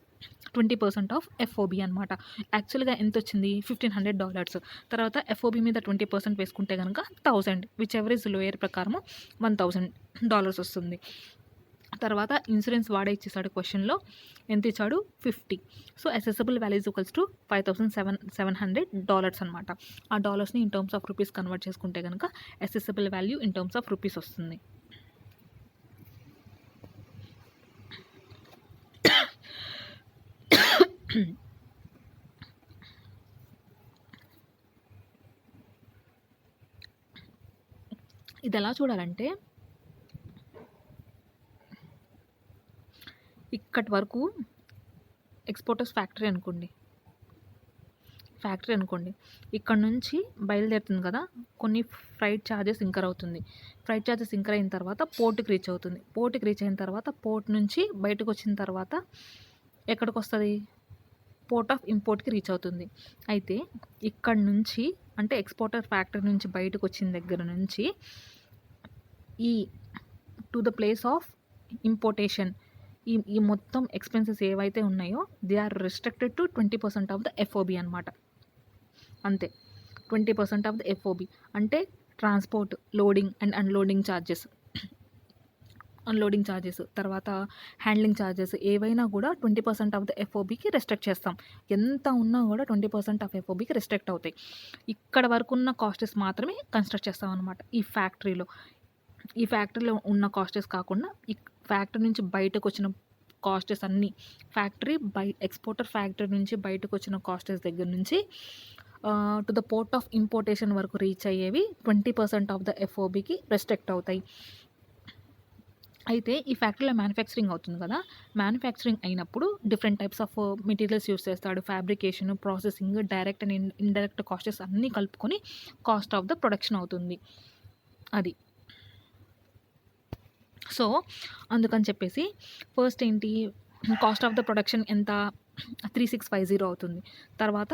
20% ఆఫ్ ఎఫ్ఓబి అనమాట. యాక్చువల్గా ఎంత వచ్చింది, $1500. తర్వాత ఎఫ్ఓబి మీద 20% వేసుకుంటే కనుక 1000, విచ్ ఎవర్ ఇస్ లోయర్ ప్రకారము $1000 వస్తుంది. తర్వాత ఇన్సూరెన్స్ వాడే ఇచ్చేసాడు క్వశ్చన్లో. ఎంత ఇచ్చాడు? 50. So assessable value is equals to $5,700 అనమాట. ఆ డాలర్స్ని in terms of rupees convert చేసుకుంటే కనుక assessable value in terms of rupees వస్తుంది. ఇది ఎలా చూడాలంటే, ఇక్కడి వరకు ఎక్స్పోర్టర్స్ ఫ్యాక్టరీ అనుకోండి, ఇక్కడ నుంచి బయలుదేరుతుంది కదా, కొన్ని ఫ్రైట్ ఛార్జెస్ ఇంకర్ అవుతుంది. ఫ్రైట్ ఛార్జెస్ ఇంకర్ అయిన తర్వాత పోర్ట్కి రీచ్ అవుతుంది. పోర్ట్కి రీచ్ అయిన తర్వాత పోర్ట్ నుంచి బయటకు వచ్చిన తర్వాత ఎక్కడికి వస్తుంది? పోర్ట్ ఆఫ్ ఇంపోర్ట్కి రీచ్ అవుతుంది. అయితే ఇక్కడ నుంచి అంటే ఎక్స్పోర్టర్ ఫ్యాక్టరీ నుంచి బయటకు వచ్చిన దగ్గర నుంచి ఈ to the place of importation ఈ మొత్తం ఎక్స్పెన్సెస్ ఏవైతే ఉన్నాయో they are restricted to 20% of the FOB అనమాట. అంతే, 20% ఆఫ్ ద ఎఫ్ఓబి అంటే transport, loading and unloading charges, తర్వాత హ్యాండ్లింగ్ ఛార్జెస్ ఏవైనా కూడా 20% ఆఫ్ ద ఎఫ్ఓబికి రెస్ట్రిక్ట్ చేస్తాం. ఎంత ఉన్నా కూడా 20% ఆఫ్ ఎఫ్ఓబికి రెస్ట్రిక్ట్ అవుతాయి. ఇక్కడ వరకు ఉన్న కాస్టెస్ మాత్రమే కన్స్ట్రక్ట్ చేస్తాం అనమాట ఈ ఫ్యాక్టరీలో ఉన్న కాస్టెస్ కాకుండా ఈ ఫ్యాక్టరీ నుంచి బయటకు వచ్చిన కాస్టెస్ అన్నీ, ఎక్స్పోర్టర్ ఫ్యాక్టరీ నుంచి బయటకు వచ్చిన కాస్టెస్ దగ్గర నుంచి to the port of importation వరకు రీచ్ అయ్యేవి 20% ఆఫ్ ద ఎఫ్ఓబికి రెస్ట్రిక్ట్ అవుతాయి. అయితే ఈ ఫ్యాక్టరీలో మ్యానుఫ్యాక్చరింగ్ అవుతుంది కదా, మ్యానుఫ్యాక్చరింగ్ అయినప్పుడు different types of materials use చేస్తాడు. Fabrication, processing, direct and indirect costs అన్నీ కలుపుకొని కాస్ట్ ఆఫ్ ద ప్రొడక్షన్ అవుతుంది. అది సో అందుకని చెప్పేసి ఫస్ట్ ఏంటి, కాస్ట్ ఆఫ్ ద ప్రొడక్షన్ ఎంత? 3650 అవుతుంది. తర్వాత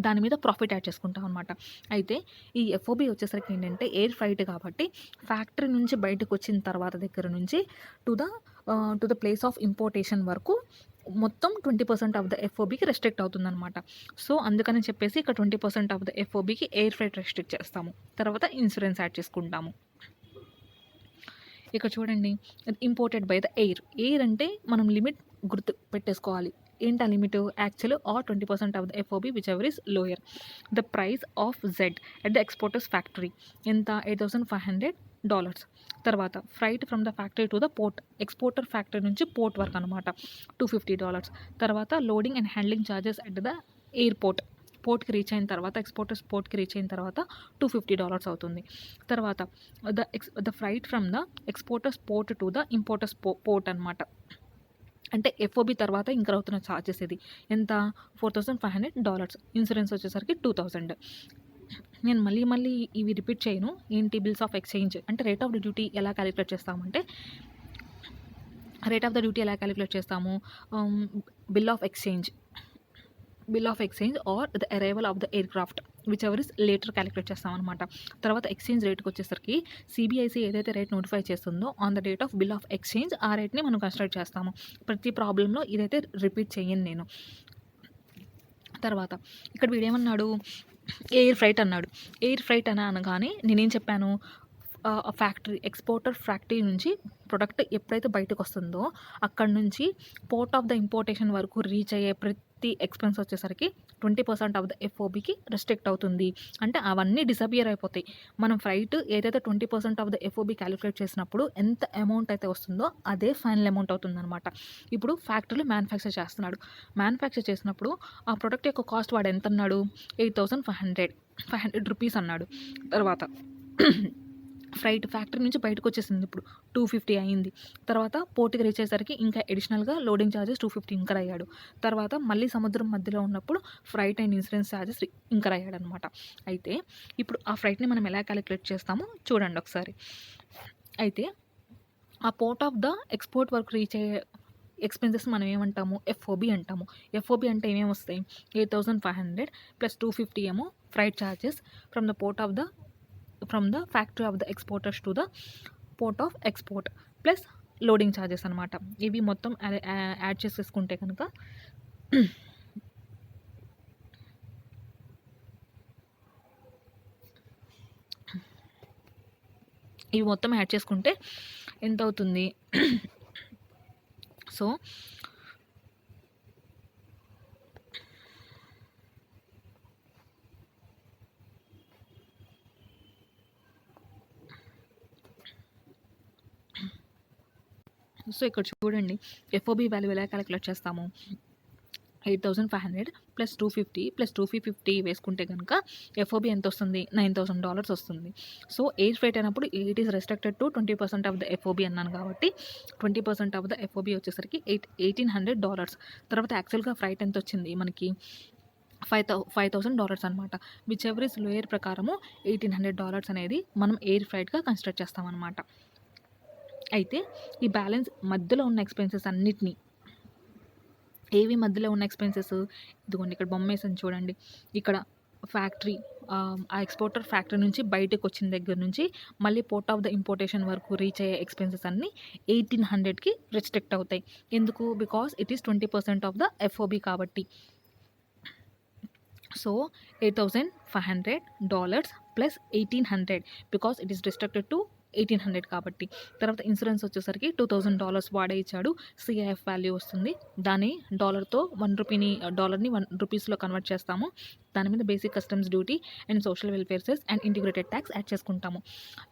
దాని మీద ప్రాఫిట్ యాడ్ చేసుకుంటాం అనమాట. అయితే ఈ ఎఫ్ఓబి వచ్చేసరికి ఏంటంటే ఎయిర్ ఫ్రైట్ కాబట్టి ఫ్యాక్టరీ నుంచి బయటకు వచ్చిన తర్వాత దగ్గర నుంచి to the place of importation వరకు మొత్తం 20% ఆఫ్ ద ఎఫ్ఓబికి రెస్ట్రిక్ట్ అవుతుందన్నమాట. సో అందుకని చెప్పేసి ఇక్కడ 20% ఆఫ్ ద ఎఫ్ఓబికి ఎయిర్ ఫ్రైట్ రెస్ట్రిక్ట్ చేస్తాము. తర్వాత ఇన్సూరెన్స్ యాడ్ చేసుకుంటాము. ఇక్కడ చూడండి, ఇంపోర్టెడ్ బై ద ఎయిర్ అంటే మనం లిమిట్ గుర్తు పెట్టేసుకోవాలి. ఏంటి ఆ limit? Actual or 20% of the FOB whichever is lower. The price of Z at the exporter's factory ఎంత? $8,500. తర్వాత freight from the factory to the port, exporter factory నుంచి port వరకు అనమాట, $250. తర్వాత loading and handling charges at the పోర్ట్కి reach అయిన తర్వాత, exporters పోర్ట్కి reach అయిన తర్వాత $250 అవుతుంది. తర్వాత the freight from the exporter's port to the importer's port అనమాట. అంటే ఎఫ్ఓబి తర్వాత ఇంకర్ అవుతున్న ఛార్జెస్ ఇది ఎంత? $4,500. ఇన్సూరెన్స్ వచ్చేసరికి 2,000. నేను మళ్ళీ ఇవి రిపీట్ చేయను. ఏంటి? బిల్స్ ఆఫ్ ఎక్స్చేంజ్ అంటే రేట్ ఆఫ్ ద డ్యూటీ ఎలా క్యాలిక్యులేట్ చేస్తామంటే, bill of exchange are the arrival of the air craft which ever is later calculate చేస్తాం అనమాట. తర్వాత ఎక్స్చేంజ్ రేట్కి వచ్చేసరికి సిబిఐసి ఏదైతే రేట్ నోటిఫై చేస్తుందో on the date of bill of exchange ఆ రేట్ని మనం కన్సిడర్ చేస్తాము. ప్రతి ప్రాబ్లంలో ఇదైతే రిపీట్ చేయను నేను. తర్వాత ఇక్కడ వీడేమన్నాడు? ఎయిర్ ఫ్రైట్ అన్నాడు. ఎయిర్ ఫ్రైట్ అని అనగానే నేనేం చెప్పాను? ఎక్స్పోర్టర్ ఫ్యాక్టరీ నుంచి ప్రొడక్ట్ ఎప్పుడైతే బయటకు వస్తుందో అక్కడ నుంచి పోర్ట్ ఆఫ్ ద ఇంపోర్టేషన్ వరకు రీచ్ అయ్యే ప్రతి ఎక్స్పెన్స్ వచ్చేసరికి 20% ఆఫ్ ద ఎఫ్ఓబికి రెస్ట్రిక్ట్ అవుతుంది. అంటే అవన్నీ డిసపియర్ అయిపోతాయి. మనం ఫ్రైట్ ఏదైతే 20% ఆఫ్ ద ఎఫ్ఓబి క్యాలిక్యులేట్ చేసినప్పుడు ఎంత అమౌంట్ అయితే వస్తుందో అదే ఫైనల్ అమౌంట్ అవుతుందన్నమాట. ఇప్పుడు ఫ్యాక్టరీలో మ్యానుఫ్యాక్చర్ చేసినప్పుడు ఆ ప్రొడక్ట్ యొక్క కాస్ట్ వాడు ఎంత అన్నాడు? $8,500 అన్నాడు. తర్వాత ఫ్రైట్ ఫ్యాక్టరీ నుంచి బయటకు వచ్చేసింది, ఇప్పుడు 250 అయింది. తర్వాత పోర్ట్కి రీచ్ అయ్యేసరికి ఇంకా అడిషనల్గా లోడింగ్ ఛార్జెస్ 250 ఇంకర్ అయ్యాడు. తర్వాత మళ్ళీ సముద్రం మధ్యలో ఉన్నప్పుడు freight and insurance charges incur అయ్యాడు అనమాట. అయితే ఇప్పుడు ఆ ఫ్రైట్ని మనం ఎలా క్యాలిక్యులేట్ చేస్తామో చూడండి ఒకసారి. అయితే ఆ పోర్ట్ ఆఫ్ ద ఎక్స్పోర్ట్ వరకు రీచ్ అయ్యే ఎక్స్పెన్సెస్ మనం ఏమంటాము? ఎఫ్ఓబి అంటాము. ఎఫ్ఓబి అంటే ఏమేమి వస్తాయి? 8,500 ప్లస్ 250 ఏమో freight charges from the factory of the exporters to the port of export plus loading charges అనమాట. ఇవి మొత్తం యాడ్ చేసేసుకుంటే కనుక ఇవి మొత్తం యాడ్ చేసుకుంటే ఎంత అవుతుంది? సో ఇక్కడ చూడండి, ఎఫ్ఓబి వాల్యూ ఎలా క్యాలిక్యులేట్ చేస్తాము? 8,500 ప్లస్ 250 ప్లస్ 250 వేసుకుంటే కనుక ఎఫ్ఓబి ఎంత వస్తుంది? $9,000 వస్తుంది. సో ఎయిర్ ఫ్రైట్ అయినప్పుడు it is restricted to 20% of the FOB అన్నాను కాబట్టి 20% ఆఫ్ ద ఎఫ్ఓబి వచ్చేసరికి $1,800. తర్వాత యాక్చువల్గా ఫ్రైట్ ఎంత వచ్చింది మనకి? $5,000 అనమాట. విచ్ ఎవర్ ఇస్ లోయర్ ప్రకారము $1,800 అనేది మనం ఎయిర్ ఫ్రైట్గా కన్సిడర్ చేస్తామన్నమాట. అయితే ఈ బ్యాలెన్స్ మధ్యలో ఉన్న ఎక్స్పెన్సెస్ అన్నిటినీ, ఏవి మధ్యలో ఉన్న ఎక్స్పెన్సెస్? ఇదిగోండి ఇక్కడ బొమ్మ వేసాను చూడండి. ఇక్కడ ఫ్యాక్టరీ, ఆ ఎక్స్పోర్టర్ ఫ్యాక్టరీ నుంచి బయటకు వచ్చిన దగ్గర నుంచి మళ్ళీ పోర్ట్ ఆఫ్ ద ఇంపోర్టేషన్ వరకు రీచ్ అయ్యే ఎక్స్పెన్సెస్ అన్నీ 1,800కి రెస్ట్రిక్ట్ అవుతాయి. ఎందుకు? Because it is 20% of the FOB కాబట్టి. సో $8,500 plus 1,800 because it is restricted to 1,800 కాబట్టి. తర్వాత ఇన్సూరెన్స్ వచ్చేసరికి $2,000 వాడే ఇచ్చాడు. సిఐఎఫ్ వాల్యూ వస్తుంది. దాని డాలర్తో డాలర్ని 1 రూపీస్లో కన్వర్ట్ చేస్తాము. దాని మీద basic customs duty and social welfare cess and integrated tax add చేసుకుంటాము.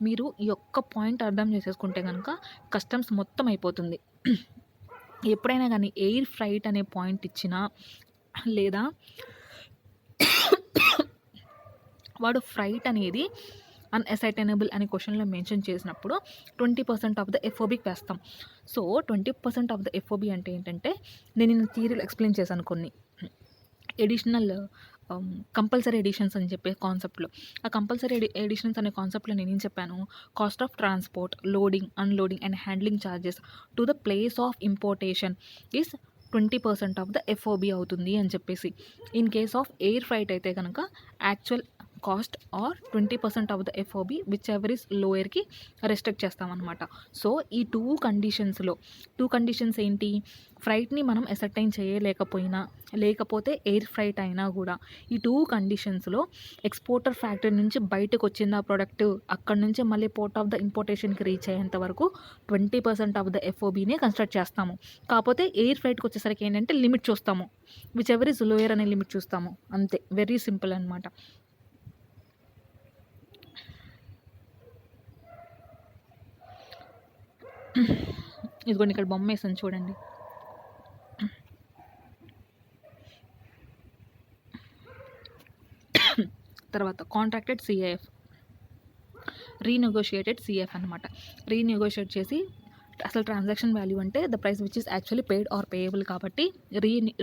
మీరు ఈ ఒక్క పాయింట్ అర్థం చేసేసుకుంటే కనుక కస్టమ్స్ మొత్తం అయిపోతుంది. ఎప్పుడైనా కానీ ఎయిర్ ఫ్రైట్ అనే పాయింట్ ఇచ్చినా లేదా వాడు ఫ్రైట్ అనేది అన్అసైటైనబుల్ అనే క్వశ్చన్లో మెన్షన్ చేసినప్పుడు 20% ఆఫ్ ద ఎఫ్ఓబికి వేస్తాం. సో 20% ఆఫ్ ద ఎఫ్ఓబి అంటే ఏంటంటే, నేను థియరీలో ఎక్స్ప్లెయిన్ చేశాను కొన్ని ఎడిషనల్ కంపల్సరీ ఎడిషన్స్ అని చెప్పే కాన్సెప్ట్లో. ఆ కంపల్సరీ ఎడిషన్స్ అనే కాన్సెప్ట్లో నేనేం చెప్పాను? Cost of transport, loading, unloading and handling charges to the place of importation is 20% of the FOB అవుతుంది అని చెప్పేసి. In case of air freight అయితే కనుక actual cost or 20% of the FOB whichever is లోయర్కి restrict చేస్తామన్నమాట. So ఈ two conditions ఏంటి? ఫ్రైట్ని మనం ఎసర్టైన్ చేయలేకపోయినా, లేకపోతే ఎయిర్ ఫ్రైట్ అయినా కూడా ఈ టూ కండిషన్స్లో ఎక్స్పోర్టర్ ఫ్యాక్టరీ నుంచి బయటకు వచ్చింది ఆ ప్రోడక్ట్, అక్కడ నుంచి మళ్ళీ పోర్ట్ ఆఫ్ ద ఇంపోర్టేషన్కి రీచ్ అయ్యేంత వరకు 20% ఆఫ్ ద ఎఫ్ఓబీనే కన్స్ట్రక్ట్ చేస్తాము. కాకపోతే ఎయిర్ ఫ్రైట్కి వచ్చేసరికి ఏంటంటే లిమిట్ చూస్తాము, విచ్ ఎవర్ ఇస్ లోయర్ అనే లిమిట్ చూస్తాము. అంతే, వెరీ సింపుల్ అనమాట. ఇదిగోండి ఇక్కడ బొమ్మ వేసాను చూడండి. తర్వాత కాంట్రాక్టెడ్ సిఐఎఫ్, రీనెగోషియేటెడ్ సిఎఫ్ అనమాట. రీనెగోషియేట్ చేసి అసలు ట్రాన్సాక్షన్ వాల్యూ అంటే the price which is actually paid or payable కాబట్టి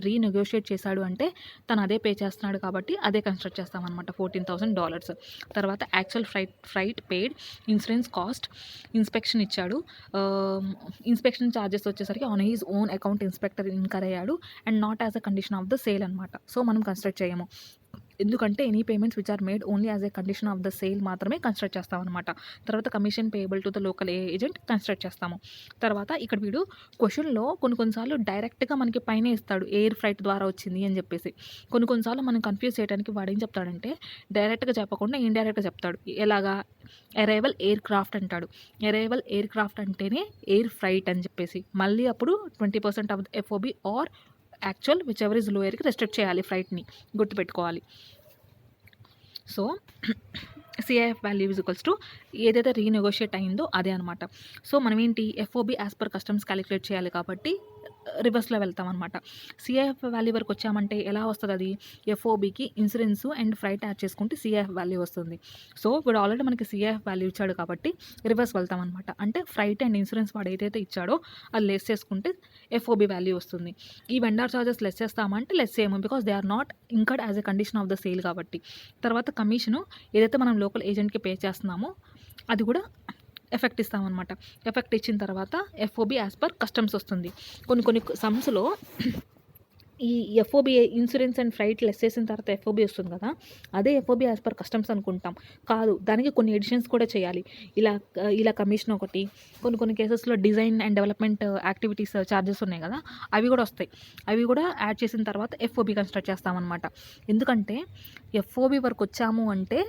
రీనెగోషియేట్ చేశాడు అంటే తను అదే పే చేస్తున్నాడు కాబట్టి అదే కన్స్ట్రక్ట్ చేస్తామన్నమాట. $14,000. తర్వాత actual freight paid, insurance cost, inspection ఇచ్చాడు, ఇన్స్పెక్షన్ ఛార్జెస్ వచ్చేసరికి on his own account inspector incur అయ్యాడు and not as a condition of the sale అనమాట. సో మనం కన్స్ట్రక్ట్ చేయము, ఎందుకంటే any payments which are made only as a condition of the sale మాత్రమే construct చేస్తామన్నమాట. తర్వాత commission payable to the local agent construct చేస్తాము. తర్వాత ఇక్కడ వీడు క్వశ్చన్లో కొన్నిసార్లు డైరెక్ట్గా మనకి పైన ఇస్తాడు ఎయిర్ ఫ్రైట్ ద్వారా వచ్చింది అని చెప్పేసి. కొన్నిసార్లు మనం కన్ఫ్యూజ్ చేయడానికి వాడు ఏం చెప్తాడంటే డైరెక్ట్గా చెప్పకుండా ఇండైరెక్ట్గా చెప్తాడు. ఎలాగా? అరైవల్ ఎయిర్ క్రాఫ్ట్ అంటాడు. అరైవల్ ఎయిర్ క్రాఫ్ట్ అంటేనే ఎయిర్ ఫ్రైట్ అని చెప్పేసి. మళ్ళీ అప్పుడు 20% of the FOB or actual whichever is లోయర్కి రెస్ట్రిక్ట్ చేయాలి, ఫ్రైట్ని గుర్తుపెట్టుకోవాలి. So CIF value is equals to ఏదైతే రీనెగోషియేట్ అయిందో అదే అనమాట. సో మనం ఏంటి? FOB as per customs calculate చేయాలి కాబట్టి రివర్స్లో వెళ్తాం అనమాట. సిఐఎఫ్ వాల్యూ వరకు వచ్చామంటే ఎలా వస్తుంది? అది ఎఫ్ఓబికి ఇన్సూరెన్స్ అండ్ ఫ్రైట్ యాడ్ చేసుకుంటే సిఐఎఫ్ వాల్యూ వస్తుంది. సో ఇప్పుడు ఆల్రెడీ మనకి సిఐఎఫ్ వాల్యూ ఇచ్చాడు కాబట్టి రివర్స్ వెళ్తాం అనమాట. అంటే ఫ్రైట్ అండ్ ఇన్సూరెన్స్ వాడు ఏదైతే ఇచ్చాడో అది లెస్ చేసుకుంటే ఎఫ్ఓబి వాల్యూ వస్తుంది. ఈ వెండర్ చార్జెస్ లెస్ చేస్తామంటే లెస్ చేయము, because they are not incurred as a condition of the sale కాబట్టి. తర్వాత కమిషను ఏదైతే మనం లోకల్ ఏజెంట్కి పే చేస్తున్నామో అది కూడా ఎఫెక్ట్ ఇస్తామన్నమాట. ఎఫెక్ట్ ఇచ్చిన తర్వాత ఎఫ్ఓబి యాజ్ పర్ కస్టమ్స్ వస్తుంది. కొన్ని సమ్స్లో ఈ FOB insurance and freight less చేసిన తర్వాత ఎఫ్ఓబి వస్తుంది కదా, అదే ఎఫ్ఓబి యాజ్ పర్ కస్టమ్స్ అనుకుంటాం. కాదు, దానికి కొన్ని ఎడిషన్స్ కూడా చేయాలి. ఇలా కమిషన్ ఒకటి, కొన్ని కేసెస్లో design and development activities charges ఉన్నాయి కదా, అవి కూడా వస్తాయి. అవి కూడా యాడ్ చేసిన తర్వాత ఎఫ్ఓబి కన్స్ట్రక్ట్ చేస్తామన్నమాట. ఎందుకంటే ఎఫ్ఓబి వరకు వచ్చాము అంటే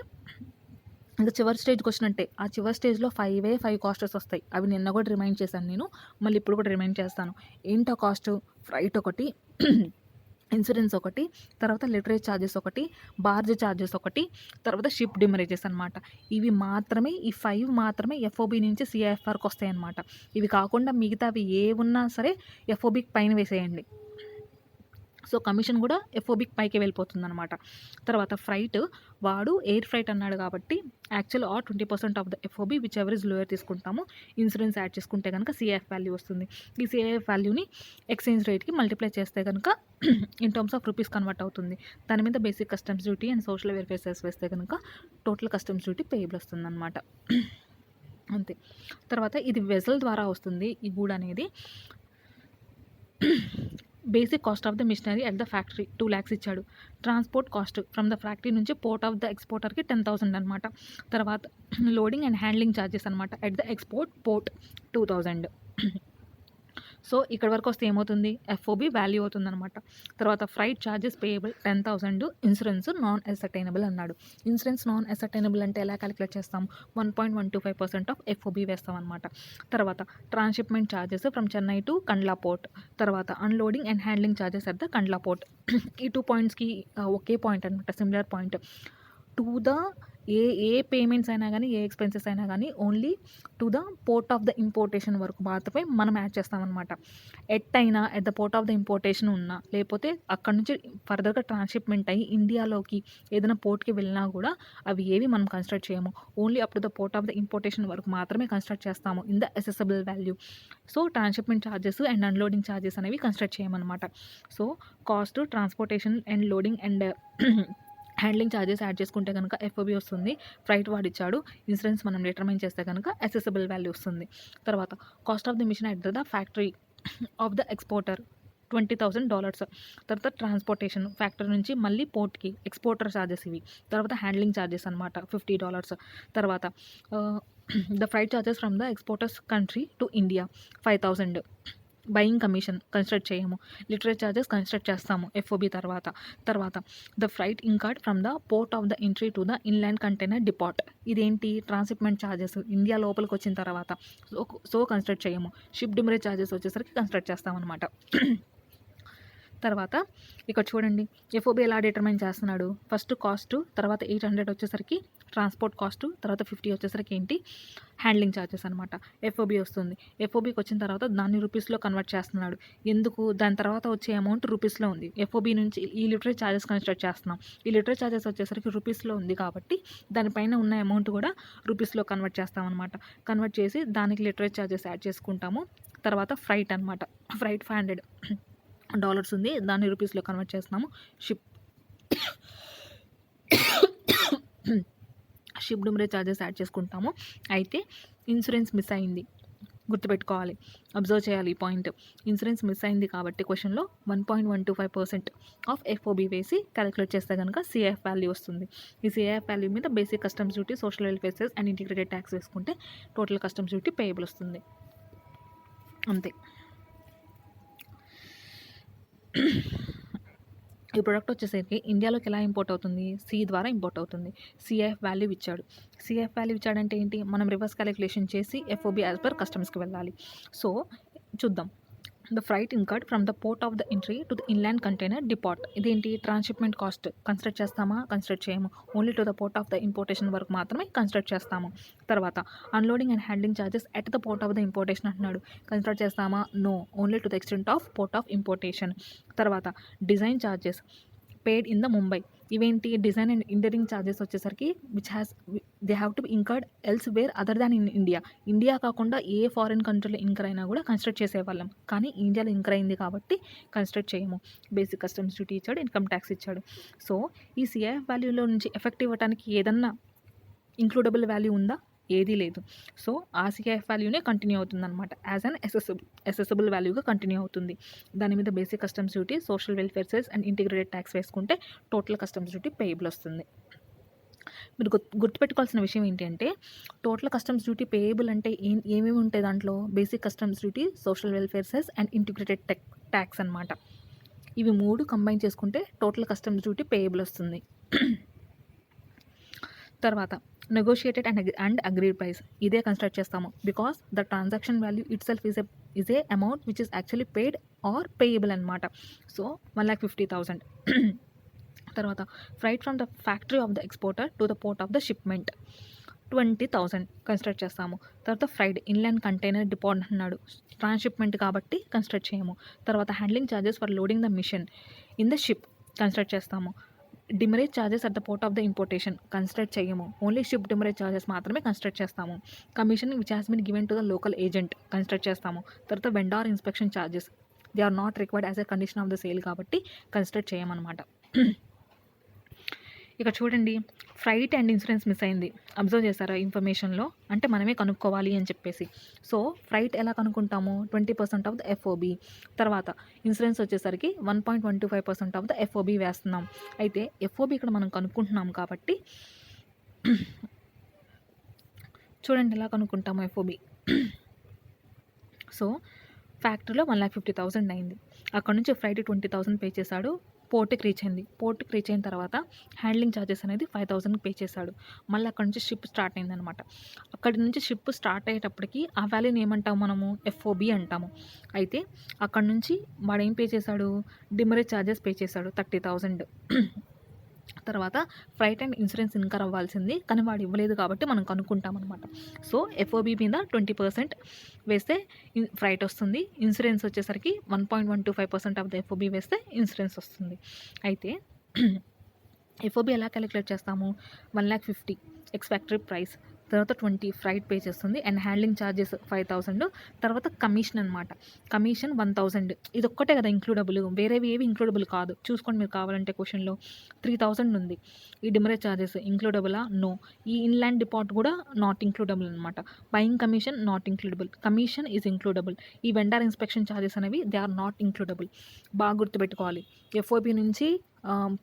ఇంకా చివరి స్టేజ్కి వచ్చినట్టే. ఆ చివరి స్టేజ్లో 5 కాస్టెస్ వస్తాయి. అవి నిన్న కూడా రిమైండ్ చేశాను నేను, మళ్ళీ ఇప్పుడు కూడా రిమైండ్ చేస్తాను. ఏంటో కాస్ట్? ఫ్రైట్ ఒకటి, ఇన్సూరెన్స్ ఒకటి, తర్వాత లిటరేజ్ ఛార్జెస్ ఒకటి, బార్జ్ ఛార్జెస్ ఒకటి, తర్వాత షిప్ డిమరేజెస్ అనమాట. ఇవి మాత్రమే, ఈ 5 మాత్రమే ఎఫ్ఓబి నుంచి సిఐఎఫ్ఆర్కి వస్తాయి అనమాట. ఇవి కాకుండా మిగతావి ఏ ఉన్నా సరే ఎఫ్ఓబికి పైన వేసేయండి. సో కమిషన్ కూడా ఎఫ్ఓబికి పైకి వెళ్ళిపోతుందన్నమాట. తర్వాత ఫ్రైట్, వాడు ఎయిర్ ఫ్రైట్ అన్నాడు కాబట్టి actual 20% of the FOB whichever is lower తీసుకుంటాము. ఇన్సూరెన్స్ యాడ్ చేసుకుంటే కనుక సిఐఎఫ్ వాల్యూ వస్తుంది. ఈ సిఐఎఫ్ వాల్యూని ఎక్స్చేంజ్ రేట్కి మల్టిప్లై చేస్తే కనుక in terms of rupees convert అవుతుంది. దాని మీద basic customs duty and social welfare cess వేస్తే కనుక టోటల్ కస్టమ్స్ డ్యూటీ పేయబుల్ వస్తుంది అనమాట. అంతే. తర్వాత ఇది వెజల్ ద్వారా వస్తుంది ఈ గూడ్ అనేది. Basic cost of the machinery at the factory 2 lakhs ఇచ్చాడు. Transport cost from the factory నుంచి పోర్ట్ ఆఫ్ ద ఎక్స్పోర్టర్కి 10,000 అనమాట. తర్వాత లోడింగ్ అండ్ హ్యాండ్లింగ్ ఛార్జెస్ అనమాట at the export port 2,000. So ఇక్కడ వరకు వస్తే ఏమవుతుంది? ఎఫ్ఓబి వాల్యూ అవుతుంది అనమాట. తర్వాత freight charges payable 10,000. Insurance non ascertainable అన్నాడు. ఇన్సూరెన్స్ నాన్ అసర్టైనబుల్ అంటే ఎలా క్యాలిక్యులేట్ చేస్తాం? 1.125% ఆఫ్ ఎఫ్ఓబి వేస్తాం అనమాట. తర్వాత transshipment charges from Chennai to Kandla port. తర్వాత unloading and handling charges at the Kandla port. ఈ 2 పాయింట్స్కి ఒకే పాయింట్ అనమాట, సిమిలర్ పాయింట్. టు ద ఏ పేమెంట్స్ అయినా కానీ, ఏ ఎక్స్పెన్సెస్ అయినా కానీ only to the port of the importation వరకు మాత్రమే మనం యాడ్ చేస్తామన్నమాట. అయినా at the port of the importation ఉన్నా, లేకపోతే అక్కడ నుంచి ఫర్దర్గా ట్రాన్స్షిప్మెంట్ అయ్యి ఇండియాలోకి ఏదైనా పోర్ట్కి వెళ్ళినా కూడా అవి ఏవి మనం కన్సిడర్ చేయము. Only up to the port of the importation వరకు మాత్రమే కన్సిడర్ చేస్తాము in the assessable value. So transshipment charges and unloading charges అనేవి కన్సిడర్ చేయమన్నమాట. So cost, transportation and loading and handling charges add చేసుకుంటే కనుక ఎఫ్ఓబి వస్తుంది. Freight వాడిచ్చాడు. Insurance మనం డిటర్మైన్ చేస్తే కనుక అసెసబుల్ వాల్యూ వస్తుంది. తర్వాత cost of the machine at the factory of the exporter $20,000. తర్వాత ట్రాన్స్పోర్టేషన్ ఫ్యాక్టరీ నుంచి మళ్ళీ పోర్ట్కి ఎక్స్పోర్టర్ ఛార్జెస్ ఇవి. తర్వాత హ్యాండ్లింగ్ ఛార్జెస్ అనమాట $50. తర్వాత the freight charges from the exporter's country to India 5,000. Buying commission consider చేయము. లిటరేజ్ ఛార్జెస్ కన్సిడర్ చేస్తాము FOB తర్వాత. The freight incurred from the port of the entry to the inland container depot. ఇదేంటి? Transshipment charges India లోపలికి వచ్చిన తర్వాత. So consider చేయము. Ship demurrage charges వచ్చేసరికి consider చేస్తామన్నమాట. తర్వాత ఇక్కడ చూడండి ఎఫ్ఓబి ఎలా డిటర్మైన్ చేస్తున్నాడు. ఫస్ట్ కాస్ట్, తర్వాత 800 వచ్చేసరికి ట్రాన్స్పోర్ట్ కాస్ట్, తర్వాత 50 వచ్చేసరికి ఏంటి? హ్యాండ్లింగ్ ఛార్జెస్ అనమాట. ఎఫ్ఓబి వస్తుంది. ఎఫ్ఓబికి వచ్చిన తర్వాత దాన్ని రూపీస్లో కన్వర్ట్ చేస్తున్నాడు. ఎందుకు? దాని తర్వాత వచ్చే అమౌంట్ రూపీస్లో ఉంది. ఎఫ్ఓబి నుంచి ఈ లిటరేజ్ ఛార్జెస్ కన్సిడర్ చేస్తున్నాం. ఈ లిటరేజ్ ఛార్జెస్ వచ్చేసరికి రూపీస్లో ఉంది కాబట్టి దానిపైన ఉన్న అమౌంట్ కూడా రూపీస్లో కన్వర్ట్ చేస్తామన్నమాట. కన్వర్ట్ చేసి దానికి లిటరేజ్ ఛార్జెస్ యాడ్ చేసుకుంటాము. తర్వాత ఫ్రైట్ అనమాట. ఫ్రైట్ $500 ఉంది, దాన్ని రూపీస్లో కన్వర్ట్ చేస్తున్నాము. షిప్ డిమరేజ్ ఛార్జెస్ యాడ్ చేసుకుంటాము. అయితే ఇన్సూరెన్స్ మిస్ అయింది, గుర్తుపెట్టుకోవాలి, అబ్జర్వ్ చేయాలి ఈ పాయింట్. ఇన్సూరెన్స్ మిస్ అయింది కాబట్టి క్వశ్చన్లో 1.125% ఆఫ్ ఎఫ్ఓబి వేసి క్యాలిక్యులేట్ చేస్తే కనుక సిఐఎఫ్ వాల్యూ వస్తుంది. ఈ సిఐఎఫ్ వాల్యూ మీద basic customs duty, social welfare cess and integrated tax వేసుకుంటే టోటల్ కస్టమ్స్ డ్యూటీ పేయబుల్ వస్తుంది. అంతే. ఈ ప్రోడక్ట్ వచ్చేసరికి ఇండియాలోకి ఎలా ఇంపోర్ట్ అవుతుంది? సి ద్వారా ఇంపోర్ట్ అవుతుంది. సిఐఎఫ్ వాల్యూ ఇచ్చాడు. సిఐఎఫ్ వాల్యూ ఇచ్చాడంటే ఏంటి? మనం రివర్స్ క్యాలిక్యులేషన్ చేసి ఎఫ్ఓబి యాజ్ పర్ కస్టమ్స్కి వెళ్ళాలి. సో చూద్దాం. The freight incurred from the port of the entry to the inland container depot. ఇదేంటి? ట్రాన్స్షిప్మెంట్ కాస్ట్ కన్సిడర్ చేస్తామా? కన్సిడర్ చేయము. Only to the port of the importation వరకు మాత్రమే consider చేస్తాము. తర్వాత unloading and handling charges at the port of the importation అంటున్నాడు. Consider చేస్తామా? No. Only to the extent of port of importation. తర్వాత design charges paid in the Mumbai. ఇవేంటి? Design and interioring charges వచ్చేసరికి they have to be incurred elsewhere other than in India. India కాకుండా ఏ foreign కంట్రీలో incur అయినా కూడా consider చేసేవాళ్ళం, కానీ ఇండియాలో ఇంకర్ అయింది కాబట్టి కన్సిడర్ చేయము. బేసిక్ కస్టమ్స్ డ్యూటీ ఇచ్చాడు, ఇన్కమ్ ట్యాక్స్ ఇచ్చాడు. సో ఈ సిఐఎఫ్ వాల్యూలో నుంచి ఎఫెక్ట్ ఇవ్వడానికి ఏదన్నా ఇంక్లూడబుల్ వాల్యూ ఉందా? ఏదీ లేదు. సో ఆ సిఐఎఫ్ వాల్యూనే కంటిన్యూ అవుతుంది అనమాట. యాజ్ అన్ అసెసబుల్ వాల్యూగా కంటిన్యూ అవుతుంది. దాని మీద basic customs duty, social welfare cess and integrated tax వేసుకుంటే టోటల్ కస్టమ్స్ డ్యూటీ పేయబుల్ వస్తుంది. మీరు గుర్తుపెట్టుకోవాల్సిన విషయం ఏంటి అంటే, టోటల్ కస్టమ్స్ డ్యూటీ పేయబుల్ అంటే ఏమేమి ఉంటాయి దాంట్లో? Basic customs duty, social welfare cess and integrated tax అనమాట. ఇవి 3 కంబైన్ చేసుకుంటే టోటల్ కస్టమ్స్ డ్యూటీ పేయబుల్ వస్తుంది. తర్వాత నెగోషియేటెడ్ అండ్ అగ్రీడ్ ప్రైస్ ఇదే కన్స్ట్రక్ట్ చేస్తాము. Because the transaction value itself is a amount which is actually paid or payable అనమాట. So 1,50,000. తర్వాత freight from the factory of the exporter to the port of the shipment 20,000 construct చేస్తాము. తర్వాత freight inland container depot అన్నాడు, transshipment కాబట్టి construct చేయము. తర్వాత handling charges for loading the machine in the ship construct చేస్తాము. Demurrage charges at the port of the importation construct చేయము. Only ship demurrage charges మాత్రమే construct చేస్తాము. Commission which has been given to the local agent construct చేస్తాము. తర్వాత vendor inspection charges they are not required as a condition of the sale కాబట్టి construct చేయమన్నమాట. ఇక్కడ చూడండి, freight and insurance miss అయింది. Observe చేస్తారా ఇన్ఫర్మేషన్లో? అంటే మనమే కనుక్కోవాలి అని చెప్పేసి. సో ఫ్రైట్ ఎలా కనుక్కుంటాము? 20% ఆఫ్ ద ఎఫ్ఓబి. తర్వాత ఇన్సూరెన్స్ వచ్చేసరికి 1.125% ఆఫ్ ద ఎఫ్ఓబి వేస్తున్నాం. అయితే ఎఫ్ఓబి ఇక్కడ మనం కనుక్కుంటున్నాం కాబట్టి చూడండి ఎలా కనుక్కుంటాము ఎఫ్ఓబి. సో ఫ్యాక్టరీలో 1,50,000 అయింది. అక్కడ నుంచి ఫ్రైట్ 20,000 పే చేశాడు. పోర్ట్కి రీచ్ అయింది. పోర్ట్కి రీచ్ అయిన తర్వాత హ్యాండ్లింగ్ ఛార్జెస్ అనేది 5,000 పే చేశాడు. మళ్ళీ అక్కడ నుంచి షిప్ స్టార్ట్ అయిందనమాట. అక్కడి నుంచి షిప్ స్టార్ట్ అయ్యేటప్పటికి ఆ వాల్యూని ఏమంటాము మనము? ఎఫ్ఓబి అంటాము. అయితే అక్కడ నుంచి వాడు ఏం పే చేశాడు? డిమరేజ్ ఛార్జెస్ పే చేశాడు 30,000. తర్వాత ఫ్రైట్ అండ్ ఇన్సూరెన్స్ ఇన్కర్ అవ్వాల్సింది, కానీ వాడు ఇవ్వలేదు కాబట్టి మనం కనుక్కుంటాం అనమాట. సో ఎఫ్ఓబి మీద 20% వేస్తే ఫ్రైట్ వస్తుంది. ఇన్సూరెన్స్ వచ్చేసరికి 1.125% ఆఫ్ ద ఎఫ్ఓబి వేస్తే ఇన్సూరెన్స్ వస్తుంది. అయితే ఎఫ్ఓబి ఎలా క్యాలిక్యులేట్ చేస్తాము? 1,50,000 ఎక్స్ ఫ్యాక్టరీ ప్రైస్, తర్వాత 20 ఫ్రైట్ పే చేస్తుంది అండ్ హ్యాండ్లింగ్ ఛార్జెస్ 5,000. తర్వాత కమిషన్ అనమాట. కమిషన్ 1,000. ఇది ఒక్కటే కదా ఇంక్లూడబుల్, వేరేవి ఏవి ఇంక్లూడబుల్ కాదు. చూసుకోండి మీరు కావాలంటే క్వశ్చన్లో 3,000 ఉంది. ఈ డిమరేజ్ ఛార్జెస్ ఇంక్లూడబులా? నో. ఈ ఇన్లాండ్ డిపార్ట్ కూడా నాట్ ఇంక్లూడబుల్ అనమాట. Buying commission not includable, commission is includable. ఈ వెండర్ ఇన్స్పెక్షన్ ఛార్జెస్ అనేవి దే ఆర్ నాట్ ఇంక్లూడబుల్. బాగా గుర్తుపెట్టుకోవాలి. ఎఫ్ఓబి నుంచి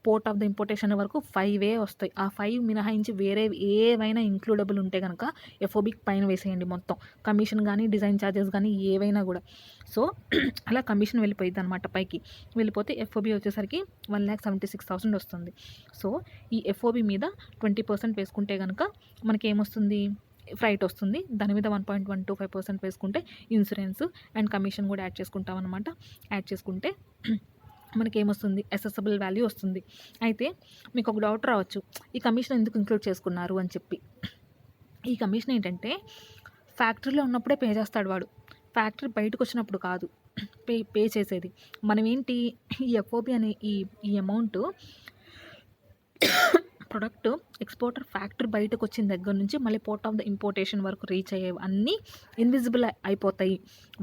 పోర్ట్ ఆఫ్ ద ఇంపోర్టేషన్ వరకు 5 వస్తాయి. ఆ 5 మినహాయించి వేరే ఏవైనా ఇంక్లూడబుల్ ఉంటే కనుక ఎఫ్ఓబికి పైన వేసేయండి మొత్తం. కమిషన్ కానీ డిజైన్ ఛార్జెస్ కానీ ఏవైనా కూడా. సో అలా కమిషన్ వెళ్ళిపోయింది అనమాట పైకి. వెళ్ళిపోతే ఎఫ్ఓబి వచ్చేసరికి 1,76,000 వస్తుంది. సో ఈ ఎఫ్ఓబి మీద 20% వేసుకుంటే కనుక మనకి ఏమొస్తుంది? ఫ్రైట్ వస్తుంది. దాని మీద 1.125% వేసుకుంటే ఇన్సూరెన్స్ అండ్ కమిషన్ కూడా యాడ్ చేసుకుంటాం అనమాట. యాడ్ చేసుకుంటే మనకి ఏమొస్తుంది? అసెసబుల్ వాల్యూ వస్తుంది. అయితే మీకు ఒక డౌట్ రావచ్చు, ఈ కమిషన్ ఎందుకు ఇంక్లూడ్ చేసుకున్నారు అని చెప్పి. ఈ కమిషన్ ఏంటంటే ఫ్యాక్టరీలో ఉన్నప్పుడే పే చేస్తాడు వాడు, ఫ్యాక్టరీ బయటకు వచ్చినప్పుడు కాదు పే చేసేది. మనం ఏంటి, ఈ ఎఫ్ఓబి అనే ఈ అమౌంట్ ప్రొడక్ట్ ఎక్స్పోర్టర్ ఫ్యాక్టరీ బయటకు వచ్చిన దగ్గర నుంచి మళ్ళీ పోర్ట్ ఆఫ్ ద ఇంపోర్టేషన్ వరకు రీచ్ అయ్యేవి అన్నీ ఇన్విజిబుల్ అయిపోతాయి.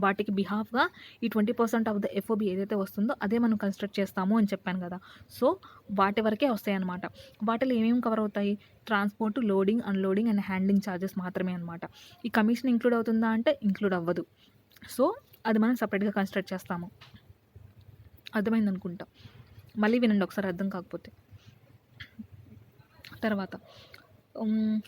వాటికి బిహాఫ్గా ఈ 20% ఆఫ్ ద ఎఫ్ఓబి ఏదైతే వస్తుందో అదే మనం కన్స్ట్రక్ట్ చేస్తాము అని చెప్పాను కదా. సో వాటి వరకే వస్తాయి అన్నమాట. వాటిలో ఏమేమి కవర్ అవుతాయి? Transport, loading, unloading and handling charges మాత్రమే అనమాట. ఈ కమిషన్ ఇంక్లూడ్ అవుతుందా అంటే ఇంక్లూడ్ అవ్వదు. సో అది మనం సపరేట్గా కన్స్ట్రక్ట్ చేస్తాము. అర్థమైంది అనుకుంటా. మళ్ళీ వినండి ఒకసారి అర్థం కాకపోతే. తర్వాత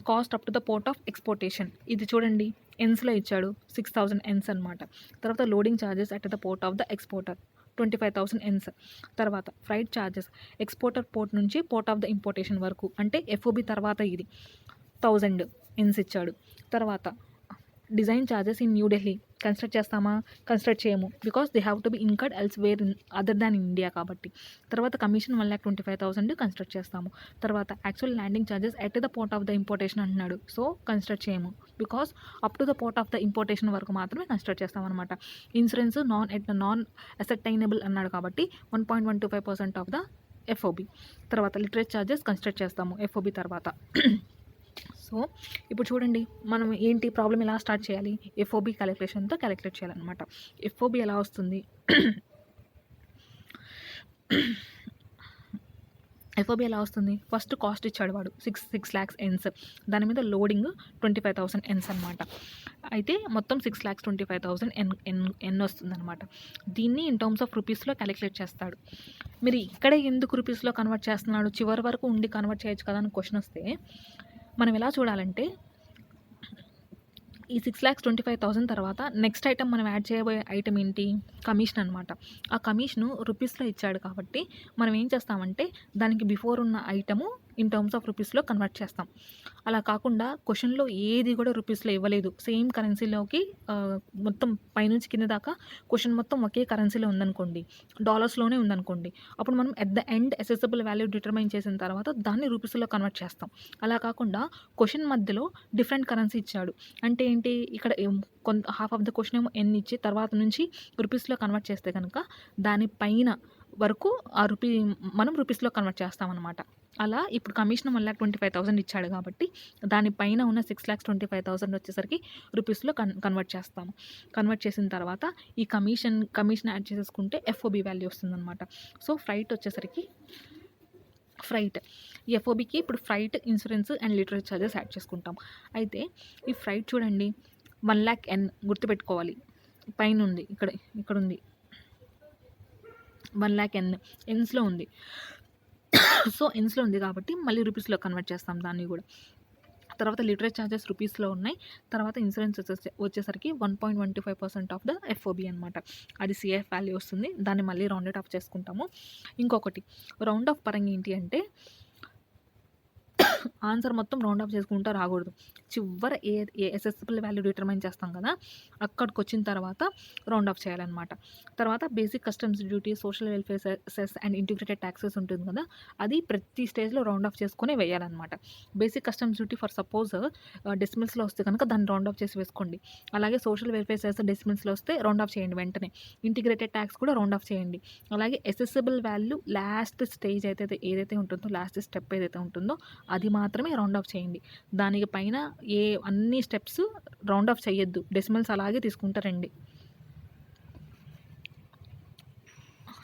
cost up to the port of ఎక్స్పోర్టేషన్, ఇది చూడండి ఎన్స్లో ఇచ్చాడు 6,000 ఎన్స్ అనమాట. తర్వాత loading charges at the port of the exporter 25,000 ఎన్స్. తర్వాత ఫ్రైట్ ఛార్జెస్ ఎక్స్పోర్టర్ పోర్ట్ నుంచి పోర్ట్ ఆఫ్ ద ఇంపోర్టేషన్ వరకు, అంటే ఎఫ్ఓబి తర్వాత ఇది 1,000 ఎన్స్ ఇచ్చాడు. తర్వాత design charges in New Delhi construct చేస్తామా? కన్స్ట్రక్ట్ చేయము, because they have to B incurred elsewhere in other than India కాబట్టి. తర్వాత కమిషన్ 1,25,000 కన్స్ట్రక్ట్ చేస్తాము. తర్వాత actual landing charges at the port of the importation అంటున్నాడు, సో కన్స్ట్రక్ట్ చేయము, because up to the port of the importation వరకు మాత్రమే construct చేస్తామన్నమాట. Insurance non అసెటైనబుల్ అన్నాడు కాబట్టి 1.125% ఆఫ్ ద ఎఫ్ఓబి. తర్వాత లిటరేచర్ ఛార్జెస్ కన్స్ట్రక్ట్ చేస్తాము ఎఫ్ఓబి తర్వాత. సో ఇప్పుడు చూడండి మనం ఏంటి ప్రాబ్లం ఎలా స్టార్ట్ చేయాలి? ఎఫ్ఓబి క్యాలిక్యులేషన్తో క్యాలిక్యులేట్ చేయాలన్నమాట. ఎఫ్ఓబి ఎలా వస్తుంది? ఎఫ్ఓబి ఎలా వస్తుంది? ఫస్ట్ కాస్ట్ ఇచ్చాడు వాడు 6 lakhs ఎన్స్, దాని మీద లోడింగ్ 25,000 ఎన్స్ అనమాట. అయితే మొత్తం 6,25,000 ఎన్ వస్తుంది అనమాట. దీన్ని ఇన్ టర్మ్స్ ఆఫ్ రూపీస్లో క్యాలిక్యులేట్ చేస్తాడు. మీరు ఇక్కడే ఎందుకు రూపీస్లో కన్వర్ట్ చేస్తున్నాడు? చివరి వరకు ఉండి కన్వర్ట్ చేయొచ్చు కదా అని క్వశ్చన్ వస్తే మనం ఎలా చూడాలంటే, ఈ 6,25,000 తర్వాత నెక్స్ట్ ఐటమ్ మనం యాడ్ చేయబోయే ఐటమ్ ఏంటి? కమిషన్ అనమాట. ఆ కమిషను రూపీస్లో ఇచ్చాడు కాబట్టి మనం ఏం చేస్తామంటే దానికి బిఫోర్ ఉన్న ఐటము ఇన్ టర్మ్స్ ఆఫ్ రూపీస్లో కన్వర్ట్ చేస్తాం. అలా కాకుండా క్వశ్చన్లో ఏది కూడా రూపీస్లో ఇవ్వలేదు, సేమ్ కరెన్సీలోకి మొత్తం పైనుంచి కింద దాకా క్వశ్చన్ మొత్తం ఒకే కరెన్సీలో ఉందనుకోండి, డాలర్స్లోనే ఉందనుకోండి, అప్పుడు మనం at the end assessable value determine చేసిన తర్వాత దాన్ని రూపీస్లో కన్వర్ట్ చేస్తాం. అలా కాకుండా క్వశ్చన్ మధ్యలో డిఫరెంట్ కరెన్సీ ఇచ్చాడు అంటే ఏంటి, ఇక్కడ కొంత హాఫ్ ఆఫ్ ద క్వశ్చన్ ఏమో ఎన్ ఇచ్చి తర్వాత నుంచి రూపీస్లో కన్వర్ట్ చేస్తే కనుక దానిపైన వరకు ఆ మనం రూపీస్లో కన్వర్ట్ చేస్తామన్నమాట. అలా ఇప్పుడు కమిషన్ 1,25,000 ఇచ్చాడు కాబట్టి దానిపైన ఉన్న 6,25,000 వచ్చేసరికి రూపీస్లో కన్వర్ట్ చేస్తాము. కన్వర్ట్ చేసిన తర్వాత ఈ కమిషన్ యాడ్ చేసేసుకుంటే ఎఫ్ఓబి వాల్యూ వస్తుందన్నమాట. సో ఫ్రైట్ వచ్చేసరికి ఈ ఎఫ్ఓబికి ఇప్పుడు freight, insurance and literature charges add చేసుకుంటాం. అయితే ఈ ఫ్రైట్ చూడండి 1,00,000 ఎన్ గుర్తుపెట్టుకోవాలి, పైన ఉంది, ఇక్కడ ఉంది 1,00,000 ఎన్స్లో ఉంది. సో ఎన్స్లో ఉంది కాబట్టి మళ్ళీ రూపీస్లో కన్వర్ట్ చేస్తాం దాన్ని కూడా. తర్వాత లిటరేచర్ ఛార్జెస్ రూపీస్లో ఉన్నాయి. తర్వాత ఇన్సూరెన్స్ వచ్చేసరికి 1.25% ఆఫ్ ద ఎఫ్ఓబి అనమాట. అది సిఎఫ్ వాల్యూ వస్తుంది, దాన్ని మళ్ళీ రౌండెడ్ ఆఫ్ చేసుకుంటాము. ఇంకొకటి రౌండ్ ఆఫ్ పరంగా ఏంటి అంటే ఆన్సర్ మొత్తం రౌండ్ ఆఫ్ చేసుకుంటూ రాకూడదు. చివర ఏ అసెసబుల్ వాల్యూ డిటర్మైన్ చేస్తాం కదా, అక్కడికి వచ్చిన తర్వాత రౌండ్ ఆఫ్ చేయాలన్నమాట. తర్వాత basic customs duty, social welfare cess and integrated taxes ఉంటుంది కదా, అది ప్రతి స్టేజ్లో రౌండ్ ఆఫ్ చేసుకొని వేయాలన్నమాట. Basic customs duty for suppose డెసిమల్స్లో వస్తే కనుక దాన్ని రౌండ్ ఆఫ్ చేసి వేసుకోండి. అలాగే సోషల్ వెల్ఫేర్ సెస్ డెసిమల్స్లో వస్తే రౌండ్ ఆఫ్ చేయండి వెంటనే. ఇంటిగ్రేటెడ్ ట్యాక్స్ కూడా రౌండ్ ఆఫ్ చేయండి. అలాగే అసెసబుల్ వాల్యూ లాస్ట్ స్టేజ్ ఏదైతే ఉంటుందో, లాస్ట్ స్టెప్ ఏదైతే ఉంటుందో అది మాత్రమే రౌండ్ ఆఫ్ చేయండి. దానికి పైన అన్ని స్టెప్స్ రౌండ్ ఆఫ్ చేయొద్దు, డెసిమల్స్ అలాగే తీసుకుంటారండి.